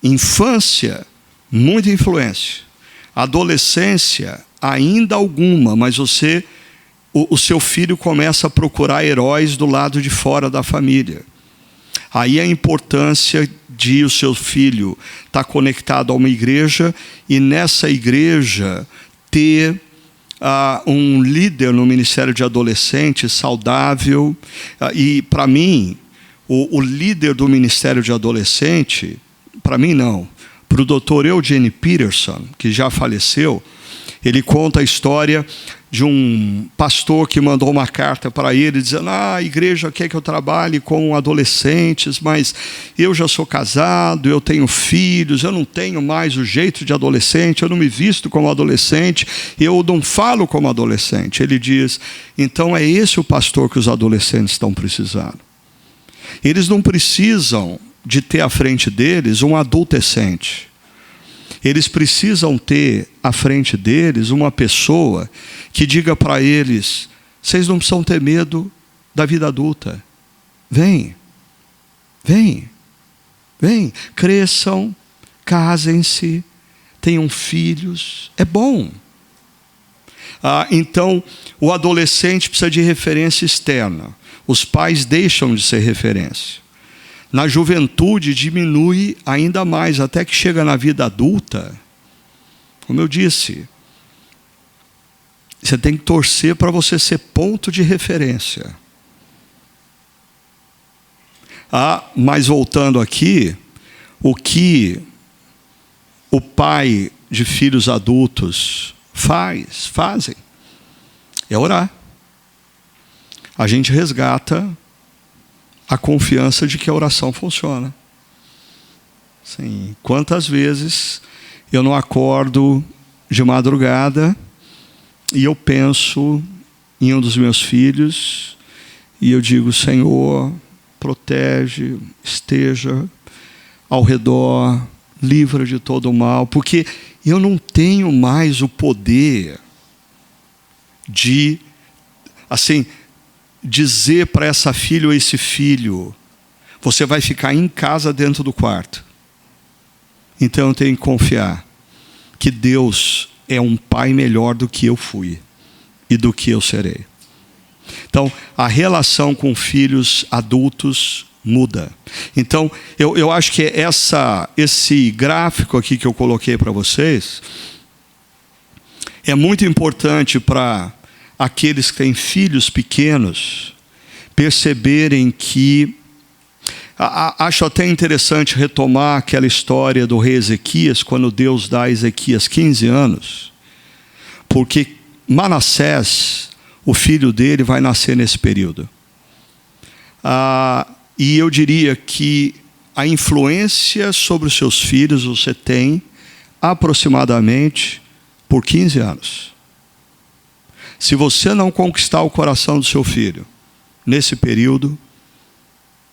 infância, muita influência. Adolescência, ainda alguma, mas o seu filho começa a procurar heróis do lado de fora da família. Aí a importância de o seu filho estar conectado a uma igreja e nessa igreja ter um líder no ministério de adolescentes saudável. E para mim, o líder do ministério de adolescente, para mim não, para o Dr. Eugene Peterson, que já faleceu, ele conta a história de um pastor que mandou uma carta para ele dizendo, a igreja quer que eu trabalhe com adolescentes, mas eu já sou casado, eu tenho filhos, eu não tenho mais o jeito de adolescente, eu não me visto como adolescente, eu não falo como adolescente. Ele diz, então é esse o pastor que os adolescentes estão precisando. Eles não precisam de ter à frente deles um adolescente. Eles precisam ter à frente deles uma pessoa que diga para eles, vocês não precisam ter medo da vida adulta. Vem, cresçam, casem-se, tenham filhos, é bom. Então, o adolescente precisa de referência externa. Os pais deixam de ser referência. Na juventude diminui ainda mais, até que chega na vida adulta. Como eu disse, você tem que torcer para você ser ponto de referência. Mas voltando aqui, o que o pai de filhos adultos fazem, é orar. A gente resgata a confiança de que a oração funciona. Sim. Quantas vezes eu não acordo de madrugada e eu penso em um dos meus filhos e eu digo: Senhor, protege, esteja ao redor, livra de todo o mal, porque eu não tenho mais o poder de, assim, dizer para essa filha ou esse filho: você vai ficar em casa dentro do quarto. Então eu tenho que confiar que Deus é um pai melhor do que eu fui e do que eu serei. Então, a relação com filhos adultos muda. Então, eu acho que esse gráfico aqui que eu coloquei para vocês é muito importante para aqueles que têm filhos pequenos perceberem que... Acho até interessante retomar aquela história do rei Ezequias, quando Deus dá a Ezequias 15 anos, porque Manassés, o filho dele, vai nascer nesse período. E eu diria que a influência sobre os seus filhos você tem aproximadamente por 15 anos. Se você não conquistar o coração do seu filho nesse período,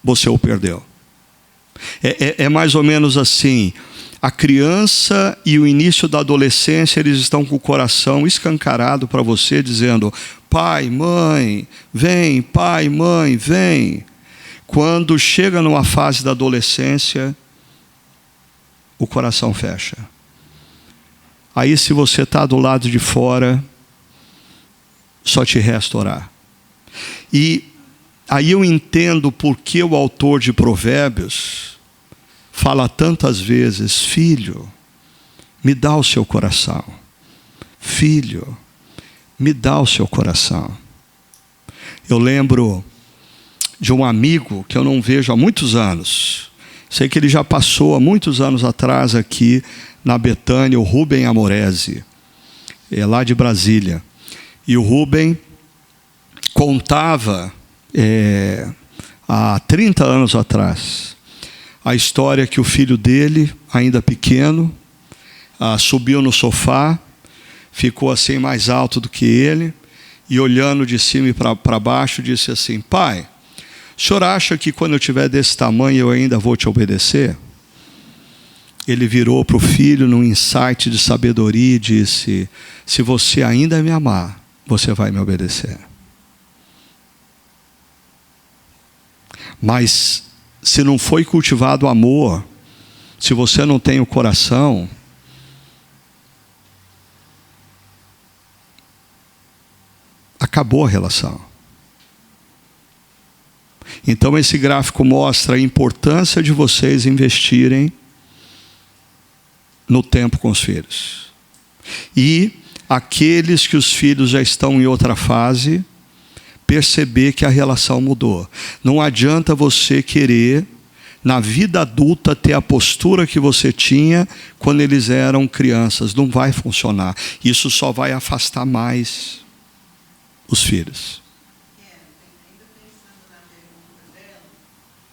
você o perdeu. É mais ou menos assim: a criança e o início da adolescência, eles estão com o coração escancarado para você, dizendo: pai, mãe, vem, pai, mãe, vem. Quando chega numa fase da adolescência, o coração fecha. Aí, se você está do lado de fora, só te resta orar. E aí eu entendo por que o autor de Provérbios fala tantas vezes: filho, me dá o seu coração. Filho, me dá o seu coração. Eu lembro de um amigo que eu não vejo há muitos anos. Sei que ele já passou há muitos anos atrás aqui na Betânia, o Rubem Amorese, lá de Brasília. E o Rubem contava, há 30 anos atrás, a história que o filho dele, ainda pequeno, subiu no sofá, ficou assim mais alto do que ele, e olhando de cima e para baixo, disse assim: pai, o senhor acha que quando eu tiver desse tamanho eu ainda vou te obedecer? Ele virou para o filho num insight de sabedoria e disse: se você ainda me amar, você vai me obedecer. Mas se não foi cultivado amor, se você não tem o coração, acabou a relação. Então esse gráfico mostra a importância de vocês investirem no tempo com os filhos. E aqueles que os filhos já estão em outra fase, perceber que a relação mudou. Não adianta você querer, na vida adulta, ter a postura que você tinha quando eles eram crianças. Não vai funcionar. Isso só vai afastar mais os filhos. Ainda pensando na pergunta dela,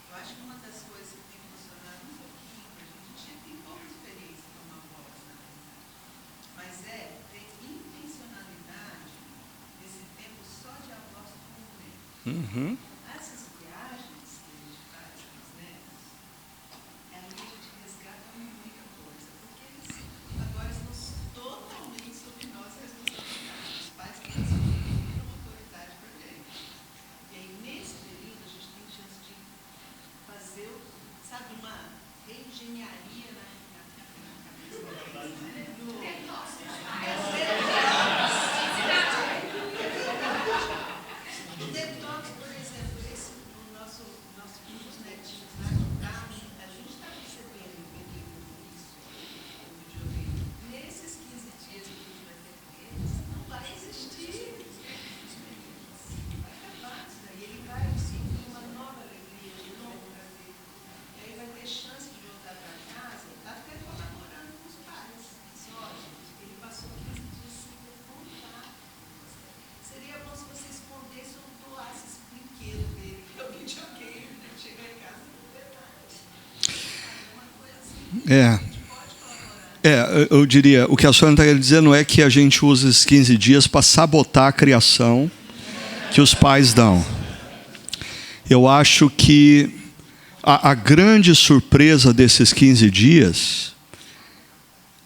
eu acho que uma das coisas que tem funcionado um pouquinho, a gente tem pouca experiência com uma voz, na verdade, mas ter intencionalidade nesse tempo só de avós com o neto. Essas viagens que a gente faz com os netos, aí a gente resgata muita coisa, porque eles agora estão totalmente sob nossa responsabilidade. Os pais têm autoridade para gente. E aí, nesse período, a gente tem chance de fazer, sabe, uma reengenharia na Eu diria, o que a senhora está querendo dizer não é que a gente usa esses 15 dias para sabotar a criação que os pais dão. Eu acho que a grande surpresa desses 15 dias,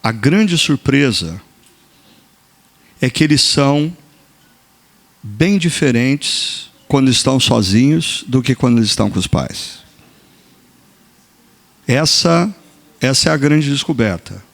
a grande surpresa é que eles são bem diferentes quando estão sozinhos do que quando eles estão com os pais. Essa é a grande descoberta.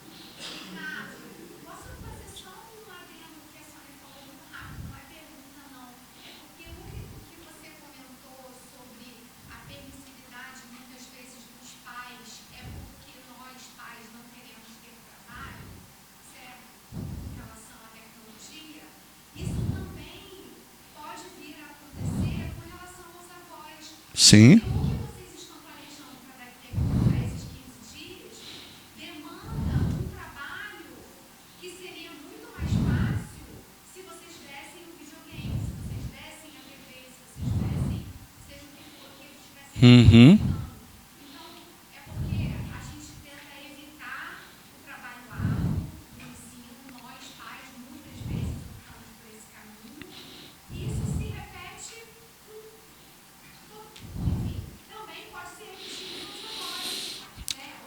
Sim. Uhum.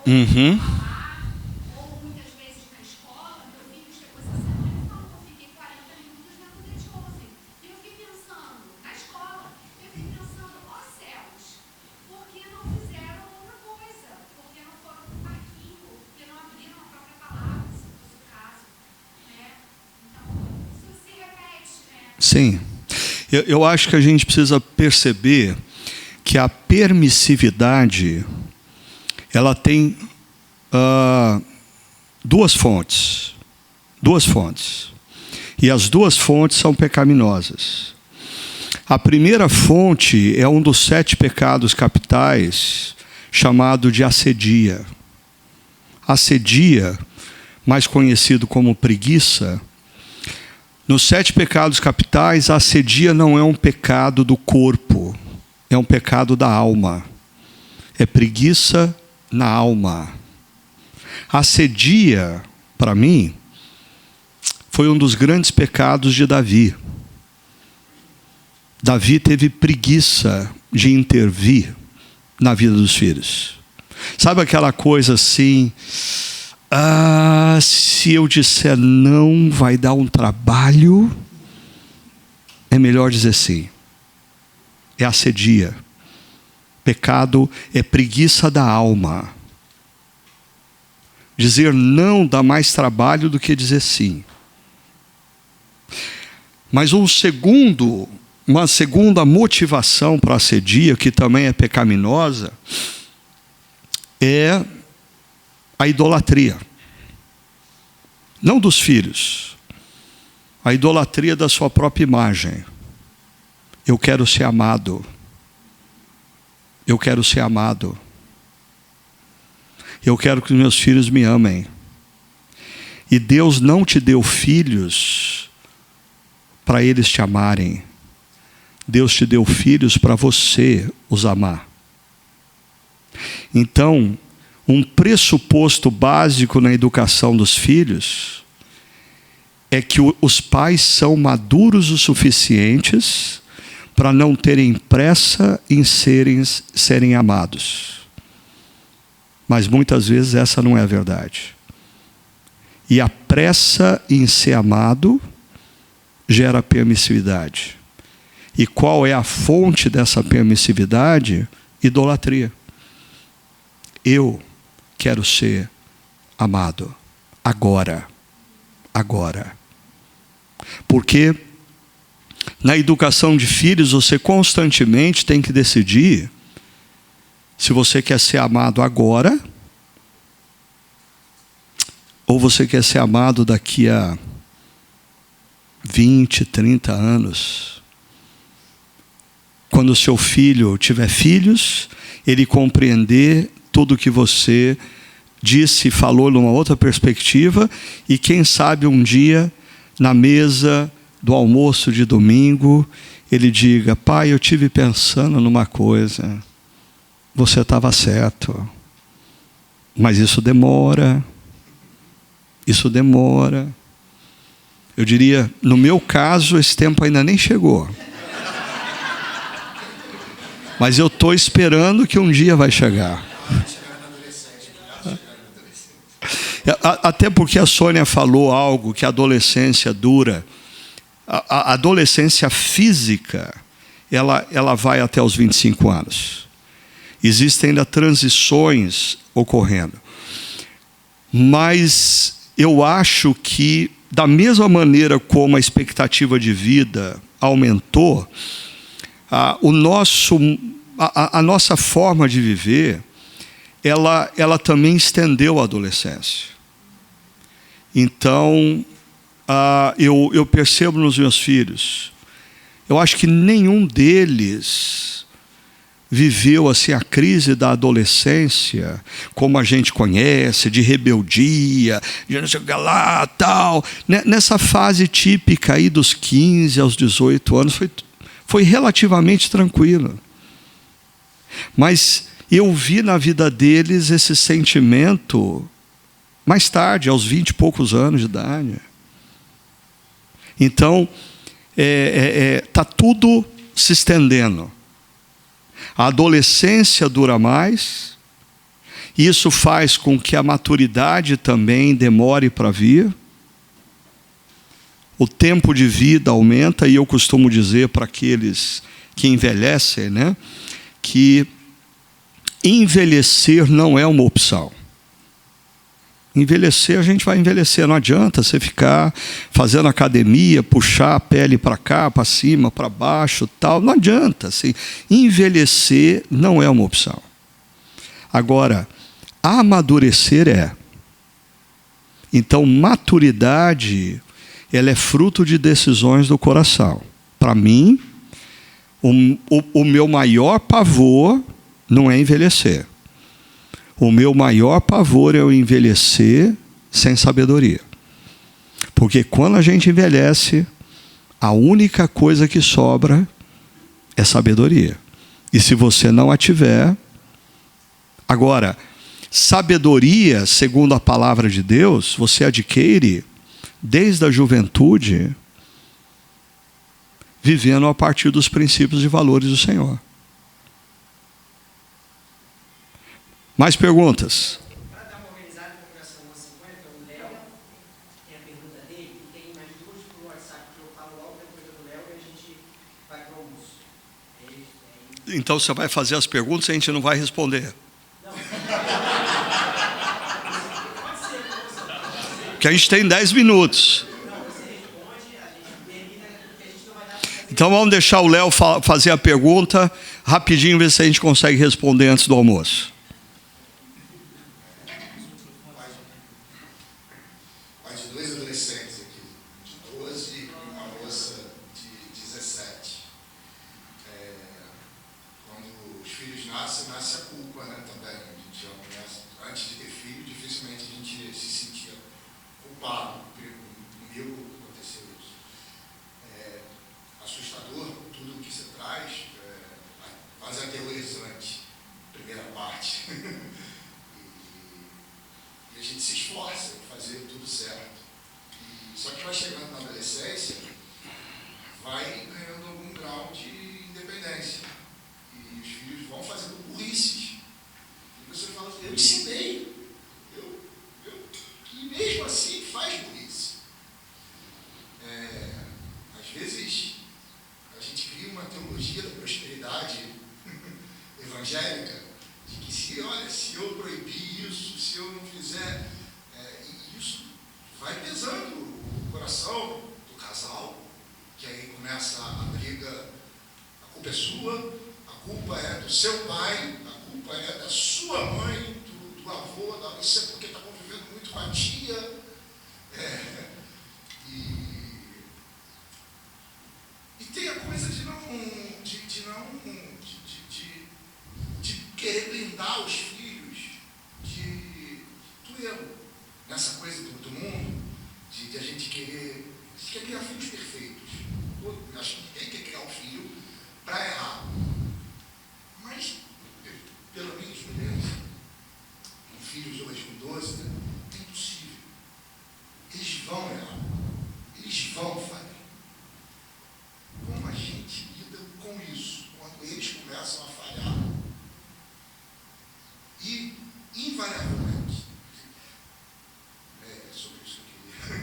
Uhum. Ou muitas vezes na escola, meu filho chegou essa semana e falou que eu fiquei 40 minutos na Beethoven. E eu fiquei pensando, na escola, ó céus, por que não fizeram outra coisa? Por que não foram para o parquinho? Por que não abriram a própria palavra, se fosse o caso? Então, isso se repete, né? Sim. Eu acho que a gente precisa perceber que a permissividade ela tem duas fontes. E as duas fontes são pecaminosas. A primeira fonte é um dos 7 pecados capitais, chamado de assedia. Assedia, mais conhecido como preguiça. Nos 7 pecados capitais, a assedia não é um pecado do corpo, é um pecado da alma. É preguiça na alma. Assedia, para mim, foi um dos grandes pecados de Davi. Davi teve preguiça de intervir na vida dos filhos. Sabe aquela coisa assim, se eu disser não vai dar um trabalho, é melhor dizer sim. É assedia. Pecado é preguiça da alma. Dizer não dá mais trabalho do que dizer sim. Mas uma segunda motivação para a assedia, que também é pecaminosa, é a idolatria. Não dos filhos. A idolatria da sua própria imagem. Eu quero ser amado. Eu quero ser amado. Eu quero que os meus filhos me amem. E Deus não te deu filhos para eles te amarem. Deus te deu filhos para você os amar. Então, um pressuposto básico na educação dos filhos é que os pais são maduros o suficientes para não terem pressa em serem amados. Mas muitas vezes essa não é a verdade. E a pressa em ser amado gera permissividade. E qual é a fonte dessa permissividade? Idolatria. Eu quero ser amado. Agora. Porque na educação de filhos, você constantemente tem que decidir se você quer ser amado agora ou você quer ser amado daqui a 20, 30 anos. Quando o seu filho tiver filhos, ele compreender tudo o que você disse e falou numa outra perspectiva, e quem sabe um dia, na mesa do almoço de domingo, ele diga: pai, eu tive pensando numa coisa, você estava certo. Mas isso demora. Isso demora. Eu diria, no meu caso, esse tempo ainda nem chegou. Mas eu estou esperando que um dia vai chegar. Até porque a Sônia falou algo que a adolescência dura. A adolescência física, ela vai até os 25 anos. Existem ainda transições ocorrendo. Mas eu acho que, da mesma maneira como a expectativa de vida aumentou, a nossa forma de viver, ela também estendeu a adolescência. Então, eu percebo nos meus filhos, eu acho que nenhum deles viveu assim, a crise da adolescência, como a gente conhece, de rebeldia, de não chegar lá, tal. Nessa fase típica aí dos 15 aos 18 anos, foi relativamente tranquilo. Mas eu vi na vida deles esse sentimento mais tarde, aos 20 e poucos anos de idade. Então, está tudo se estendendo. A adolescência dura mais, isso faz com que a maturidade também demore para vir. O tempo de vida aumenta, e eu costumo dizer para aqueles que envelhecem, né, que envelhecer não é uma opção. Envelhecer, a gente vai envelhecer, não adianta você ficar fazendo academia, puxar a pele para cá, para cima, para baixo, tal, não adianta. Assim, envelhecer não é uma opção. Agora, amadurecer é. Então, maturidade, ela é fruto de decisões do coração. Para mim, o meu maior pavor não é envelhecer. O meu maior pavor é o envelhecer sem sabedoria. Porque quando a gente envelhece, a única coisa que sobra é sabedoria. E se você não a tiver... Agora, sabedoria, segundo a palavra de Deus, você adquire desde a juventude, vivendo a partir dos princípios e valores do Senhor. Mais perguntas? Para dar uma organizada com relação a 50, o Léo tem a pergunta dele, e tem mais duas para o WhatsApp que eu falo logo depois do Léo e a gente vai para o almoço. Então você vai fazer as perguntas e a gente não vai responder. Porque a gente tem 10 minutos. Então vamos deixar o Léo fazer a pergunta rapidinho, ver se a gente consegue responder antes do almoço. Nasce a culpa, né, também. A gente já começa, antes de ter filho, dificilmente a gente se sentia culpado. Comigo aconteceu isso. Assustador tudo o que você traz, quase aterrorizante, primeira parte. E a gente se esforça em fazer tudo certo. Só que vai chegando na adolescência, vai ganhando algum grau de independência. E os filhos vão fazendo burrices. E você fala assim, eu ensinei. E mesmo assim faz burrice. Às vezes, a gente cria uma teologia da prosperidade evangélica, de que se eu proibir isso, se eu não fizer, isso vai pesando o coração do casal, que aí começa a briga, a culpa é sua, a culpa é do seu pai, a culpa é da sua mãe, do avô, isso é porque está convivendo muito com a tia. E tem a coisa de querer blindar os filhos do erro. Nessa coisa do mundo, de a gente quer criar filhos perfeitos. Eu acho que ninguém quer criar um filho para errar. Mas, pelo menos mulheres, com filhos hoje vão errar. Eles vão falhar. Como a gente lida com isso? Quando eles começam a falhar. E, invariavelmente, é sobre isso que eu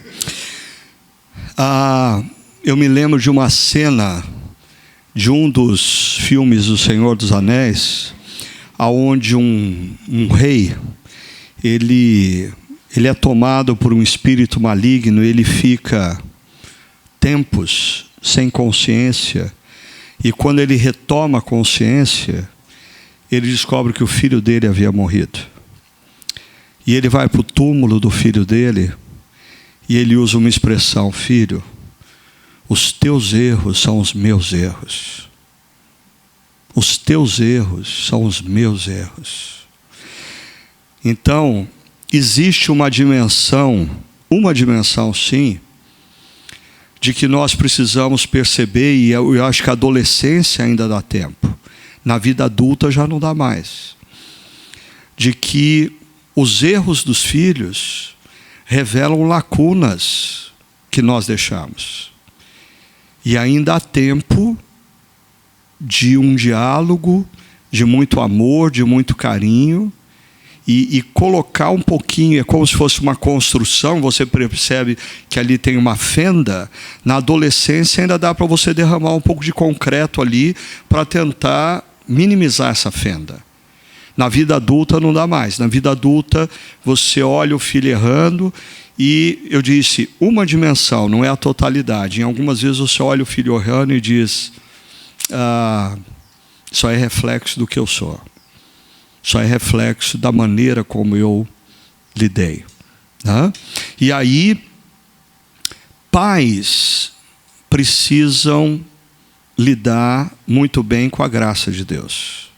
queria. Eu me lembro de uma cena de um dos filmes do Senhor dos Anéis, aonde um rei, ele é tomado por um espírito maligno, ele fica tempos sem consciência, e quando ele retoma a consciência, ele descobre que o filho dele havia morrido. E ele vai para o túmulo do filho dele, e ele usa uma expressão: filho, os teus erros são os meus erros. Os teus erros são os meus erros. Então, existe uma dimensão sim, de que nós precisamos perceber, e eu acho que a adolescência ainda dá tempo. Na vida adulta já não dá mais. De que os erros dos filhos revelam lacunas que nós deixamos. E ainda há tempo de um diálogo, de muito amor, de muito carinho, e colocar um pouquinho, é como se fosse uma construção, você percebe que ali tem uma fenda. Na adolescência ainda dá para você derramar um pouco de concreto ali, para tentar minimizar essa fenda. Na vida adulta não dá mais. Na vida adulta você olha o filho errando, e eu disse, uma dimensão, não é a totalidade. Em algumas vezes você olha o filho errando e diz, só é reflexo do que eu sou. Só é reflexo da maneira como eu lidei. Né? E aí, pais precisam lidar muito bem com a graça de Deus.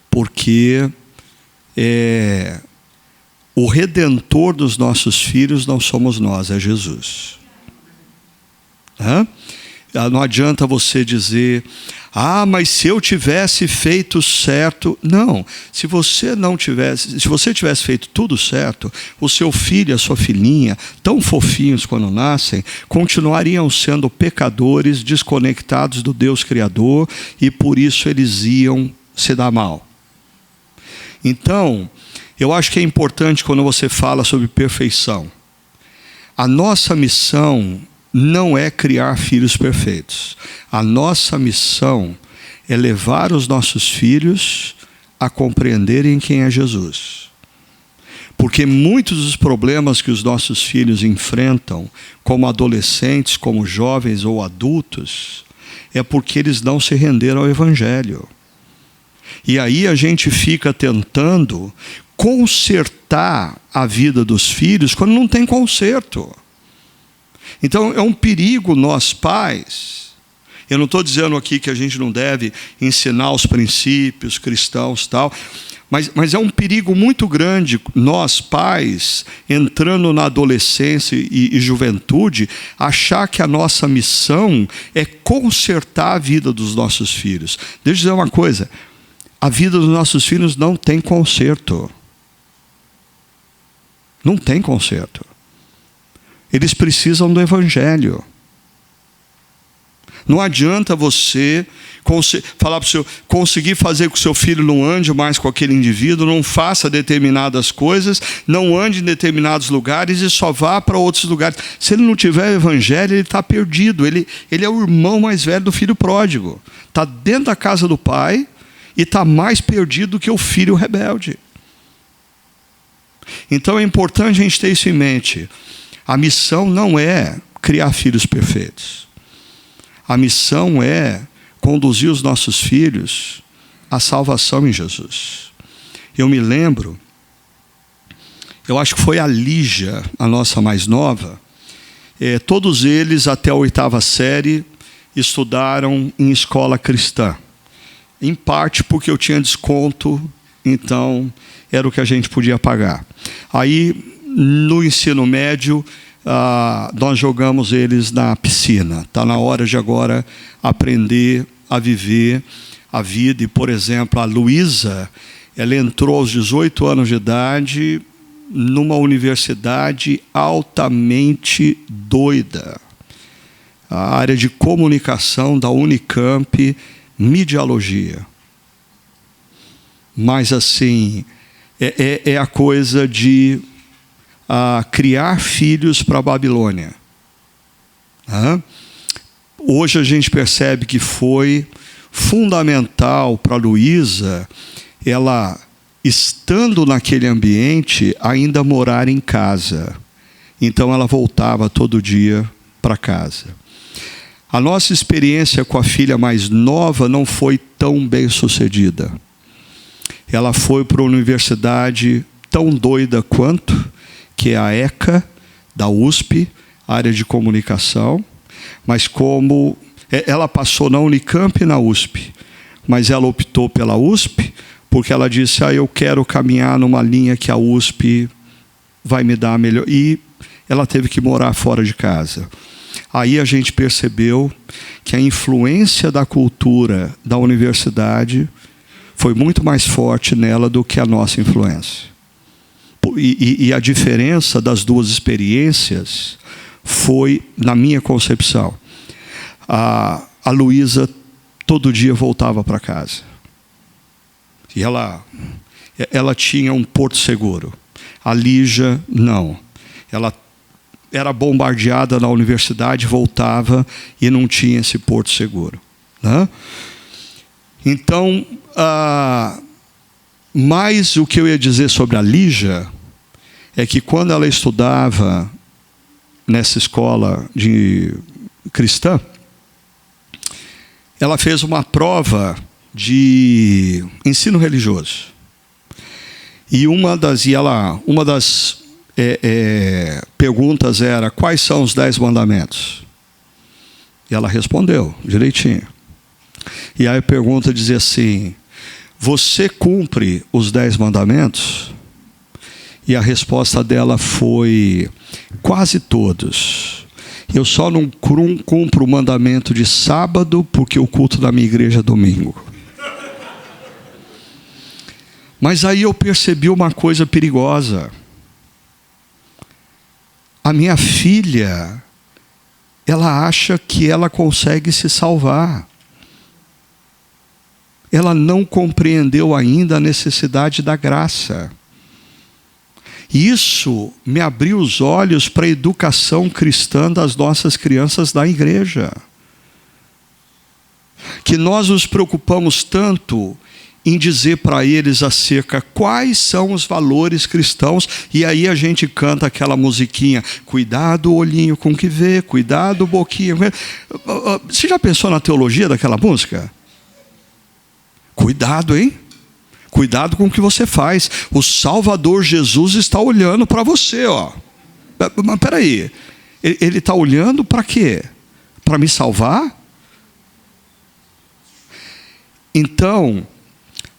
Porque o redentor dos nossos filhos não somos nós, é Jesus. Não adianta você dizer, mas se eu tivesse feito certo. Não, se você tivesse feito tudo certo, o seu filho e a sua filhinha, tão fofinhos quando nascem, continuariam sendo pecadores, desconectados do Deus Criador, e por isso eles iam se dar mal. Então, eu acho que é importante quando você fala sobre perfeição. A nossa missão não é criar filhos perfeitos. A nossa missão é levar os nossos filhos a compreenderem quem é Jesus. Porque muitos dos problemas que os nossos filhos enfrentam, como adolescentes, como jovens ou adultos, é porque eles não se renderam ao Evangelho. E aí a gente fica tentando consertar a vida dos filhos quando não tem conserto. Então é um perigo nós pais. Eu não estou dizendo aqui que a gente não deve ensinar os princípios cristãos e tal, mas é um perigo muito grande nós pais, entrando na adolescência e juventude, achar que a nossa missão é consertar a vida dos nossos filhos. Deixa eu dizer uma coisa, a vida dos nossos filhos não tem conserto. Não tem conserto. Eles precisam do Evangelho. Não adianta você falar para o seu, conseguir fazer com que o seu filho não ande mais com aquele indivíduo, não faça determinadas coisas, não ande em determinados lugares e só vá para outros lugares. Se ele não tiver o Evangelho, ele está perdido. Ele é o irmão mais velho do filho pródigo. Está dentro da casa do pai e está mais perdido do que o filho rebelde. Então é importante a gente ter isso em mente. A missão não é criar filhos perfeitos. A missão é conduzir os nossos filhos à salvação em Jesus. Eu me lembro, eu acho que foi a Lígia, a nossa mais nova, todos eles até a 8ª série estudaram em escola cristã. Em parte porque eu tinha desconto, então era o que a gente podia pagar. Aí, no ensino médio, nós jogamos eles na piscina. Está na hora de agora aprender a viver a vida. E, por exemplo, a Luísa, ela entrou aos 18 anos de idade numa universidade altamente doida. A área de comunicação da Unicamp, Midialogia. Mas assim, é a coisa de criar filhos para a Babilônia. Hoje a gente percebe que foi fundamental para a Luísa, ela, estando naquele ambiente, ainda morar em casa. Então ela voltava todo dia para casa. A nossa experiência com a filha mais nova não foi tão bem sucedida. Ela foi para uma universidade tão doida quanto, que é a ECA, da USP, área de comunicação, mas como ela passou na Unicamp e na USP, mas ela optou pela USP, porque ela disse, eu quero caminhar numa linha que a USP vai me dar melhor. E ela teve que morar fora de casa. Aí a gente percebeu que a influência da cultura da universidade foi muito mais forte nela do que a nossa influência. E a diferença das duas experiências foi, na minha concepção, a Luísa todo dia voltava para casa. E ela tinha um porto seguro. A Lígia, não. Ela era bombardeada na universidade, voltava e não tinha esse porto seguro. Né? Então, mas o que eu ia dizer sobre a Lígia é que quando ela estudava nessa escola cristã, ela fez uma prova de ensino religioso. E uma das perguntas era, quais são os 10 mandamentos? E ela respondeu direitinho. E aí a pergunta dizia assim, você cumpre os 10 mandamentos? E a resposta dela foi, quase todos. Eu só não cumpro o mandamento de sábado, porque o culto da minha igreja é domingo. Mas aí eu percebi uma coisa perigosa. A minha filha, ela acha que ela consegue se salvar. Ela não compreendeu ainda a necessidade da graça. Isso me abriu os olhos para a educação cristã das nossas crianças da igreja. Que nós nos preocupamos tanto em dizer para eles acerca quais são os valores cristãos, e aí a gente canta aquela musiquinha, cuidado olhinho com o que vê, cuidado boquinha. Você já pensou na teologia daquela música? Cuidado, hein? Cuidado com o que você faz. O Salvador Jesus está olhando para você, ó. Mas peraí, ele está olhando para quê? Para me salvar? Então,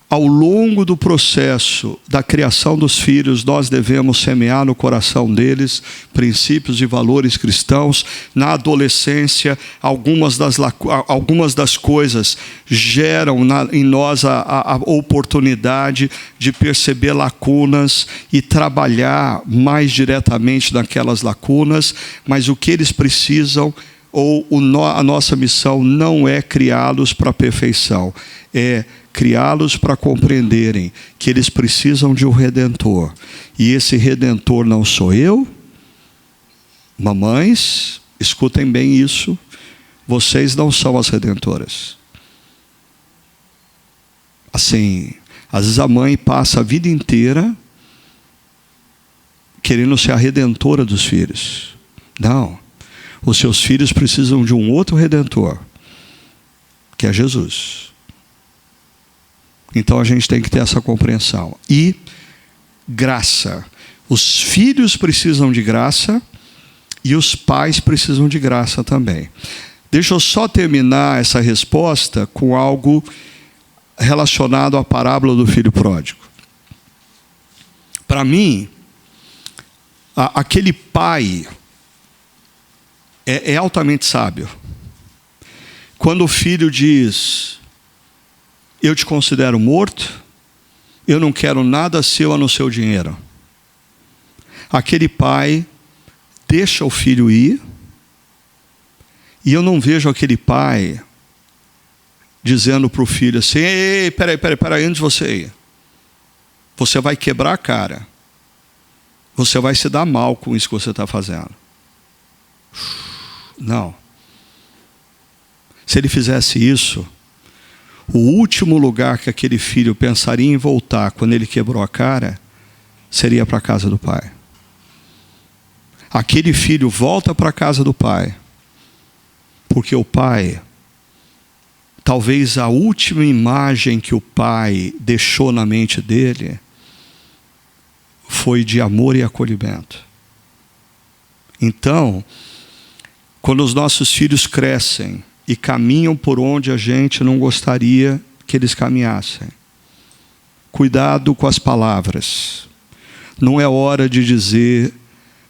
ao longo do processo da criação dos filhos, nós devemos semear no coração deles princípios e valores cristãos. Na adolescência, algumas das coisas geram em nós a oportunidade de perceber lacunas e trabalhar mais diretamente naquelas lacunas, mas o que eles precisam, a nossa missão não é criá-los para a perfeição, é criá-los para compreenderem que eles precisam de um Redentor. E esse Redentor não sou eu. Mamães, escutem bem isso. Vocês não são as redentoras. Assim, às vezes a mãe passa a vida inteira querendo ser a redentora dos filhos. Não. Os seus filhos precisam de um outro Redentor, que é Jesus. Então a gente tem que ter essa compreensão. E graça. Os filhos precisam de graça e os pais precisam de graça também. Deixa eu só terminar essa resposta com algo relacionado à parábola do filho pródigo. Para mim, aquele pai é altamente sábio. Quando o filho diz, eu te considero morto, eu não quero nada seu a não ser o dinheiro. aquele pai deixa o filho ir, e eu não vejo aquele pai dizendo para o filho assim: ei, peraí, antes de você ir, você vai quebrar a cara, você vai se dar mal com isso que você está fazendo. Não. Se ele fizesse isso, o último lugar que aquele filho pensaria em voltar quando ele quebrou a cara seria para a casa do pai. Aquele filho volta para a casa do pai, porque o pai, talvez a última imagem que o pai deixou na mente dele foi de amor e acolhimento. Então, quando os nossos filhos crescem e caminham por onde a gente não gostaria que eles caminhassem, cuidado com as palavras. Não é hora de dizer: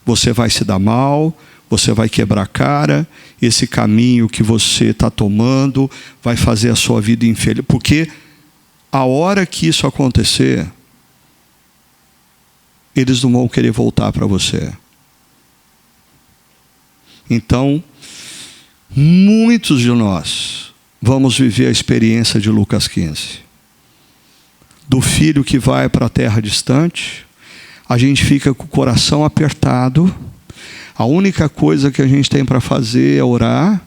você vai se dar mal, você vai quebrar a cara, esse caminho que você está tomando vai fazer a sua vida infeliz. Porque a hora que isso acontecer, eles não vão querer voltar para você. Então, muitos de nós vamos viver a experiência de Lucas 15. Do filho que vai para a terra distante, a gente fica com o coração apertado. A única coisa que a gente tem para fazer é orar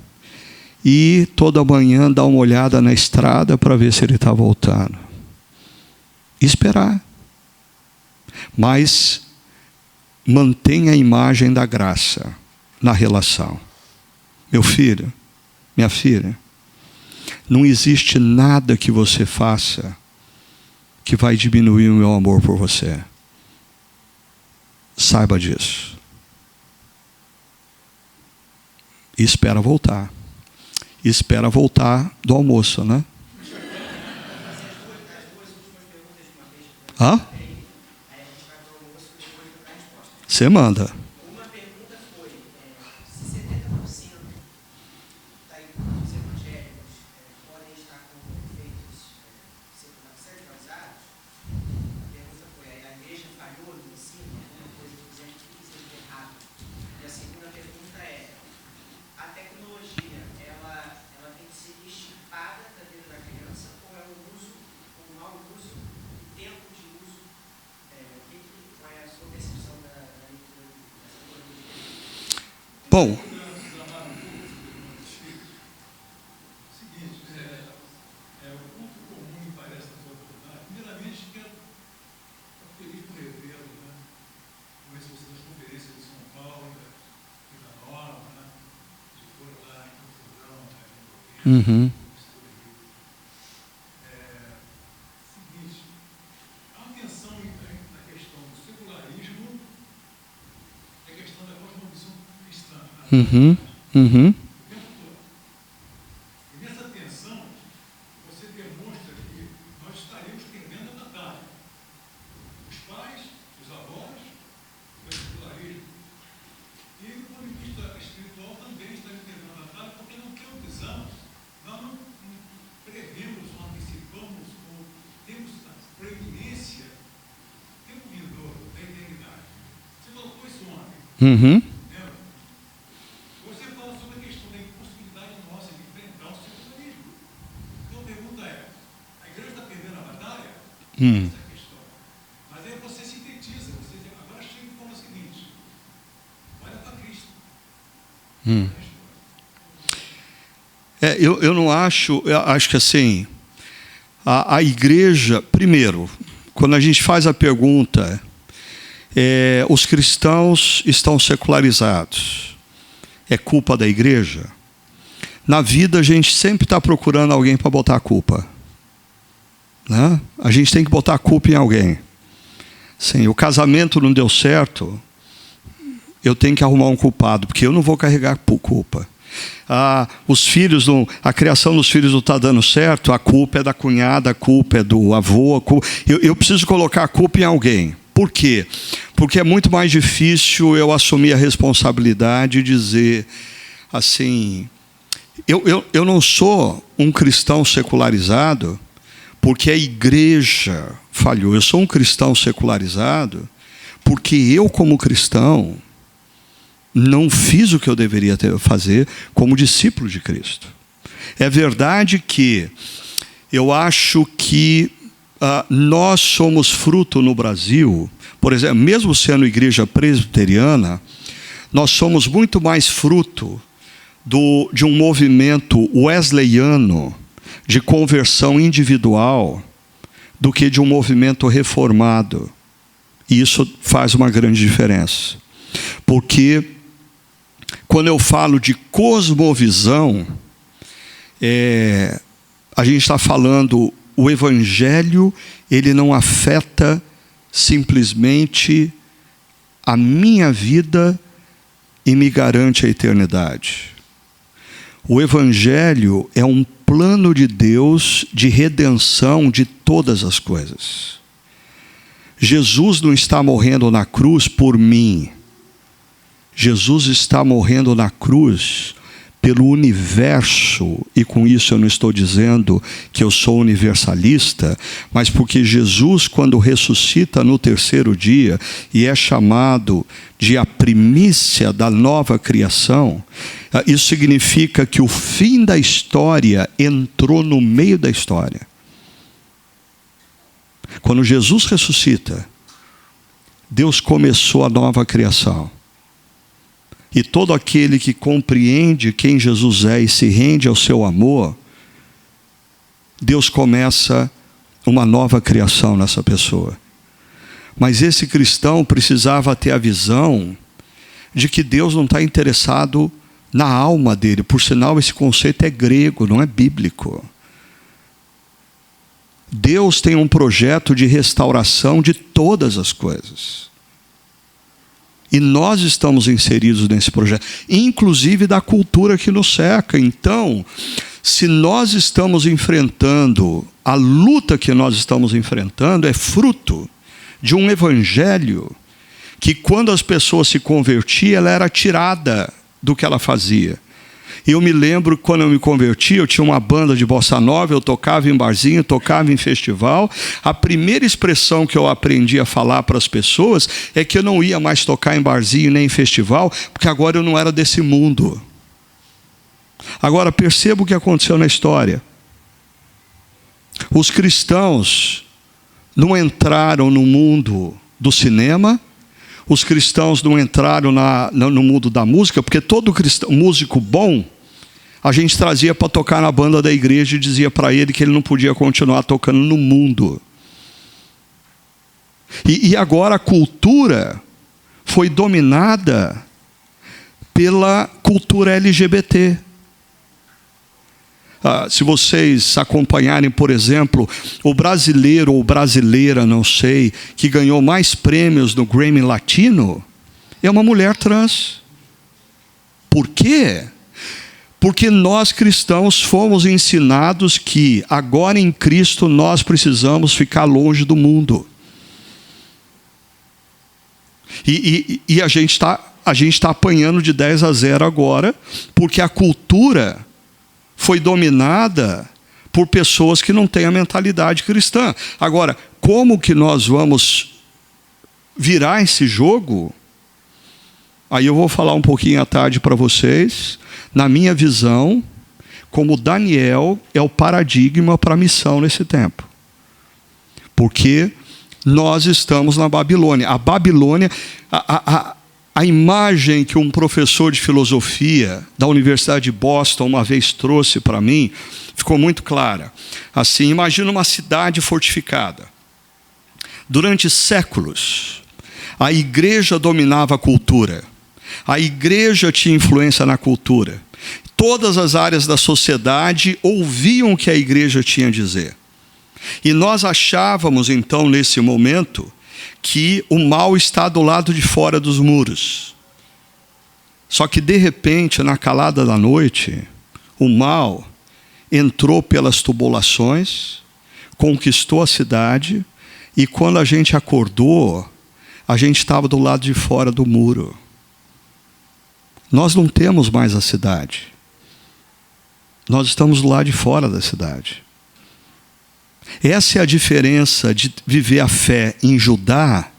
e toda manhã dar uma olhada na estrada para ver se ele está voltando. E esperar. Mas mantenha a imagem da graça na relação. Meu filho, minha filha, não existe nada que você faça que vai diminuir o meu amor por você. Saiba disso. E espera voltar. E espera voltar do almoço, né? Hã? Você manda. Uma pergunta foi: se 70% dos evangélicos podem estar com efeitos secularizados, a pergunta foi: a igreja falhou no ensino, alguma coisa que a gente fez de errado? E a segunda pergunta é: a tecnologia, ela tem que ser extirpada da vida da criança, ou é um uso, um mau uso, um tempo de uso? Qual é a sua percepção da leitura dessa tecnologia? Bom, uhum. Seguinte, há uma tensão na questão do secularismo e a questão da cosmovisão cristã. Uhum. Uhum. O tempo todo. E nessa tensão, você demonstra que nós estaremos perdendo a batalha. Os pais, os avós, o secularismo. E do ponto de vista espiritual também estaremos perdendo a batalha, porque não teorizamos. Nós não prevemos, não antecipamos, temos a preeminência, tempo vindouro da eternidade. Você colocou isso ontem. Uhum. Lembra? Você fala sobre a questão da impossibilidade nossa de enfrentar o secularismo. Então a pergunta é: a igreja está perdendo a batalha? Essa é a questão. Mas aí você sintetiza, você diz: agora chega e fala o seguinte: olha para Cristo. Eu não acho, eu acho que assim, a igreja, primeiro, quando a gente faz a pergunta, os cristãos estão secularizados, é culpa da igreja? Na vida a gente sempre está procurando alguém para botar a culpa, né? A gente tem que botar a culpa em alguém. Sim, o casamento não deu certo, eu tenho que arrumar um culpado, porque eu não vou carregar culpa. Os filhos, a criação dos filhos não está dando certo, a culpa é da cunhada, a culpa é do avô. Eu preciso colocar a culpa em alguém. Por quê? Porque é muito mais difícil eu assumir a responsabilidade e dizer assim: eu não sou um cristão secularizado porque a igreja falhou. Eu sou um cristão secularizado porque eu, como cristão, não fiz o que eu deveria fazer como discípulo de Cristo. É verdade que eu acho que nós somos fruto no Brasil, por exemplo, mesmo sendo igreja presbiteriana, nós somos muito mais fruto de um movimento wesleyano de conversão individual do que de um movimento reformado. E isso faz uma grande diferença. Porque quando eu falo de cosmovisão, a gente está falando, o evangelho, ele não afeta simplesmente a minha vida e me garante a eternidade. O evangelho é um plano de Deus de redenção de todas as coisas. Jesus não está morrendo na cruz por mim. Jesus está morrendo na cruz pelo universo, e com isso eu não estou dizendo que eu sou universalista, mas porque Jesus, quando ressuscita no terceiro dia, e é chamado de a primícia da nova criação, isso significa que o fim da história entrou no meio da história. Quando Jesus ressuscita, Deus começou a nova criação. E todo aquele que compreende quem Jesus é e se rende ao seu amor, Deus começa uma nova criação nessa pessoa. Mas esse cristão precisava ter a visão de que Deus não está interessado na alma dele. Por sinal, esse conceito é grego, não é bíblico. Deus tem um projeto de restauração de todas as coisas. E nós estamos inseridos nesse projeto, inclusive da cultura que nos cerca. Então, se nós estamos enfrentando, a luta que nós estamos enfrentando é fruto de um evangelho que, quando as pessoas se convertiam, ela era tirada do que ela fazia. Eu me lembro que quando eu me converti, eu tinha uma banda de bossa nova, eu tocava em barzinho, tocava em festival. A primeira expressão que eu aprendi a falar para as pessoas é que eu não ia mais tocar em barzinho nem em festival, porque agora eu não era desse mundo. Agora perceba o que aconteceu na história. Os cristãos não entraram no mundo do cinema, os cristãos não entraram no mundo da música, porque todo músico bom, a gente trazia para tocar na banda da igreja e dizia para ele que ele não podia continuar tocando no mundo. E agora a cultura foi dominada pela cultura LGBT. Se vocês acompanharem, por exemplo, o brasileiro ou brasileira, não sei, que ganhou mais prêmios no Grammy Latino, é uma mulher trans. Por quê? Porque nós cristãos fomos ensinados que agora em Cristo nós precisamos ficar longe do mundo. E a gente está apanhando de 10-0 agora, porque a cultura foi dominada por pessoas que não têm a mentalidade cristã. Agora, como que nós vamos virar esse jogo? Aí eu vou falar um pouquinho à tarde para vocês. Na minha visão, como Daniel é o paradigma para a missão nesse tempo. Porque nós estamos na Babilônia. A Babilônia, a imagem que um professor de filosofia da Universidade de Boston uma vez trouxe para mim, ficou muito clara. Assim, imagina uma cidade fortificada. Durante séculos, a igreja dominava a cultura. A igreja tinha influência na cultura. Todas as áreas da sociedade ouviam o que a igreja tinha a dizer. E nós achávamos, então, nesse momento, que o mal está do lado de fora dos muros. Só que, de repente, na calada da noite, o mal entrou pelas tubulações, conquistou a cidade, e quando a gente acordou, a gente estava do lado de fora do muro. Nós não temos mais a cidade. Nós estamos do lado de fora da cidade. Essa é a diferença de viver a fé em Judá.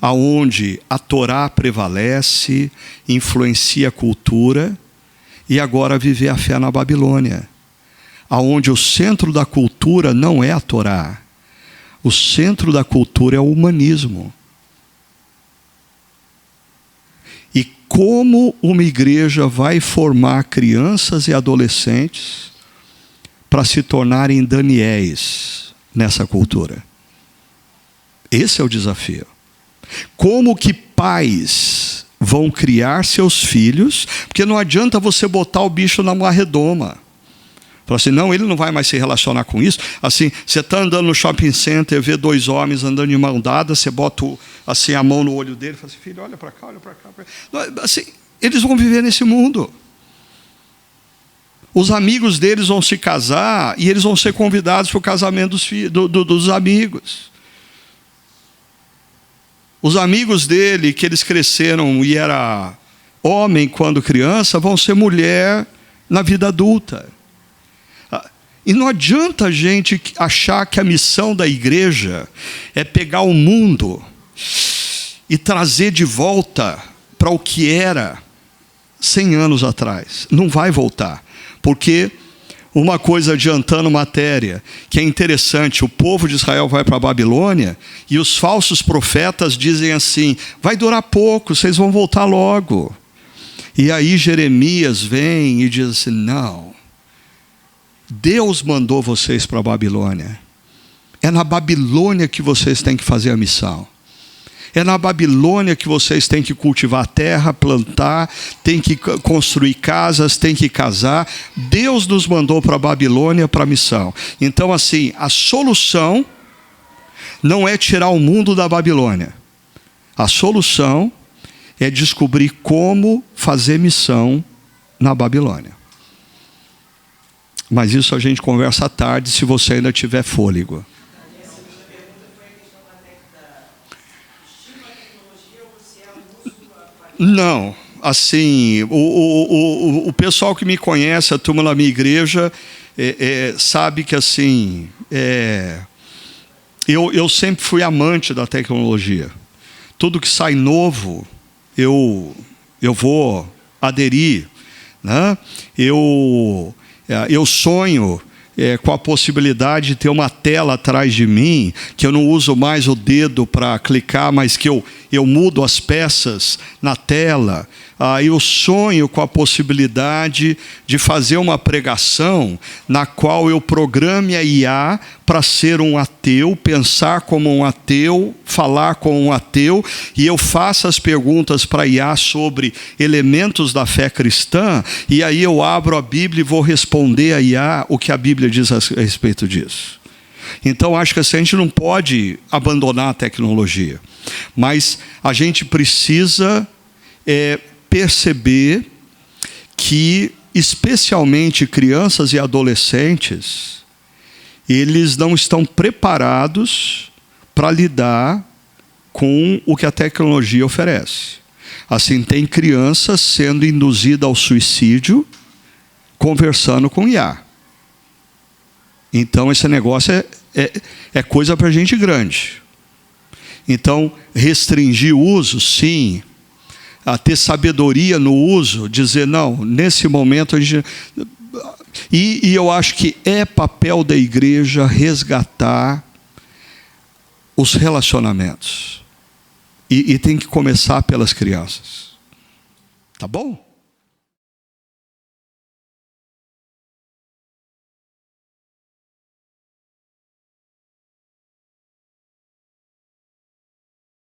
aonde a Torá prevalece, influencia a cultura, e agora viver a fé na Babilônia, aonde o centro da cultura não é a Torá, o centro da cultura é o humanismo. E como uma igreja vai formar crianças e adolescentes para se tornarem Daniéis nessa cultura? Esse é o desafio. Como que pais vão criar seus filhos? Porque não adianta você botar o bicho na redoma. Fala assim, não, ele não vai mais se relacionar com isso. Assim, você está andando no shopping center, vê dois homens andando de mão dada, você bota assim, a mão no olho dele e fala assim, filho, olha para cá, olha para cá. Assim, eles vão viver nesse mundo. Os amigos deles vão se casar e eles vão ser convidados para o casamento dos amigos. Os amigos dele, que eles cresceram e era homem quando criança, vão ser mulher na vida adulta. E não adianta a gente achar que a missão da igreja é pegar o mundo e trazer de volta para o que era 100 anos atrás. Não vai voltar, porque uma coisa adiantando matéria, que é interessante, o povo de Israel vai para a Babilônia e os falsos profetas dizem assim, vai durar pouco, vocês vão voltar logo. E aí Jeremias vem e diz assim, não, Deus mandou vocês para a Babilônia. É na Babilônia que vocês têm que fazer a missão. É na Babilônia que vocês têm que cultivar a terra, plantar, têm que construir casas, têm que casar. Deus nos mandou para a Babilônia para a missão. Então, assim, a solução não é tirar o mundo da Babilônia. A solução é descobrir como fazer missão na Babilônia. Mas isso a gente conversa à tarde, se você ainda tiver fôlego. Não, assim, o pessoal que me conhece, a turma na minha igreja, sabe que assim, eu sempre fui amante da tecnologia. Tudo que sai novo, eu vou aderir, né? Eu sonho com a possibilidade de ter uma tela atrás de mim, que eu não uso mais o dedo para clicar, mas que eu mudo as peças na tela. Eu sonho com a possibilidade de fazer uma pregação na qual eu programe a IA para ser um ateu, pensar como um ateu, falar como um ateu, e eu faço as perguntas para a IA sobre elementos da fé cristã, e aí eu abro a Bíblia e vou responder a IA o que a Bíblia diz a respeito disso. Então, acho que assim, a gente não pode abandonar a tecnologia, mas a gente precisa perceber que, especialmente crianças e adolescentes, eles não estão preparados para lidar com o que a tecnologia oferece. Assim, tem crianças sendo induzidas ao suicídio conversando com IA. Então, esse negócio é coisa para gente grande. Então, restringir o uso, sim. A ter sabedoria no uso, dizer, não, nesse momento a gente... E eu acho que é papel da igreja resgatar os relacionamentos. E tem que começar pelas crianças. Tá bom?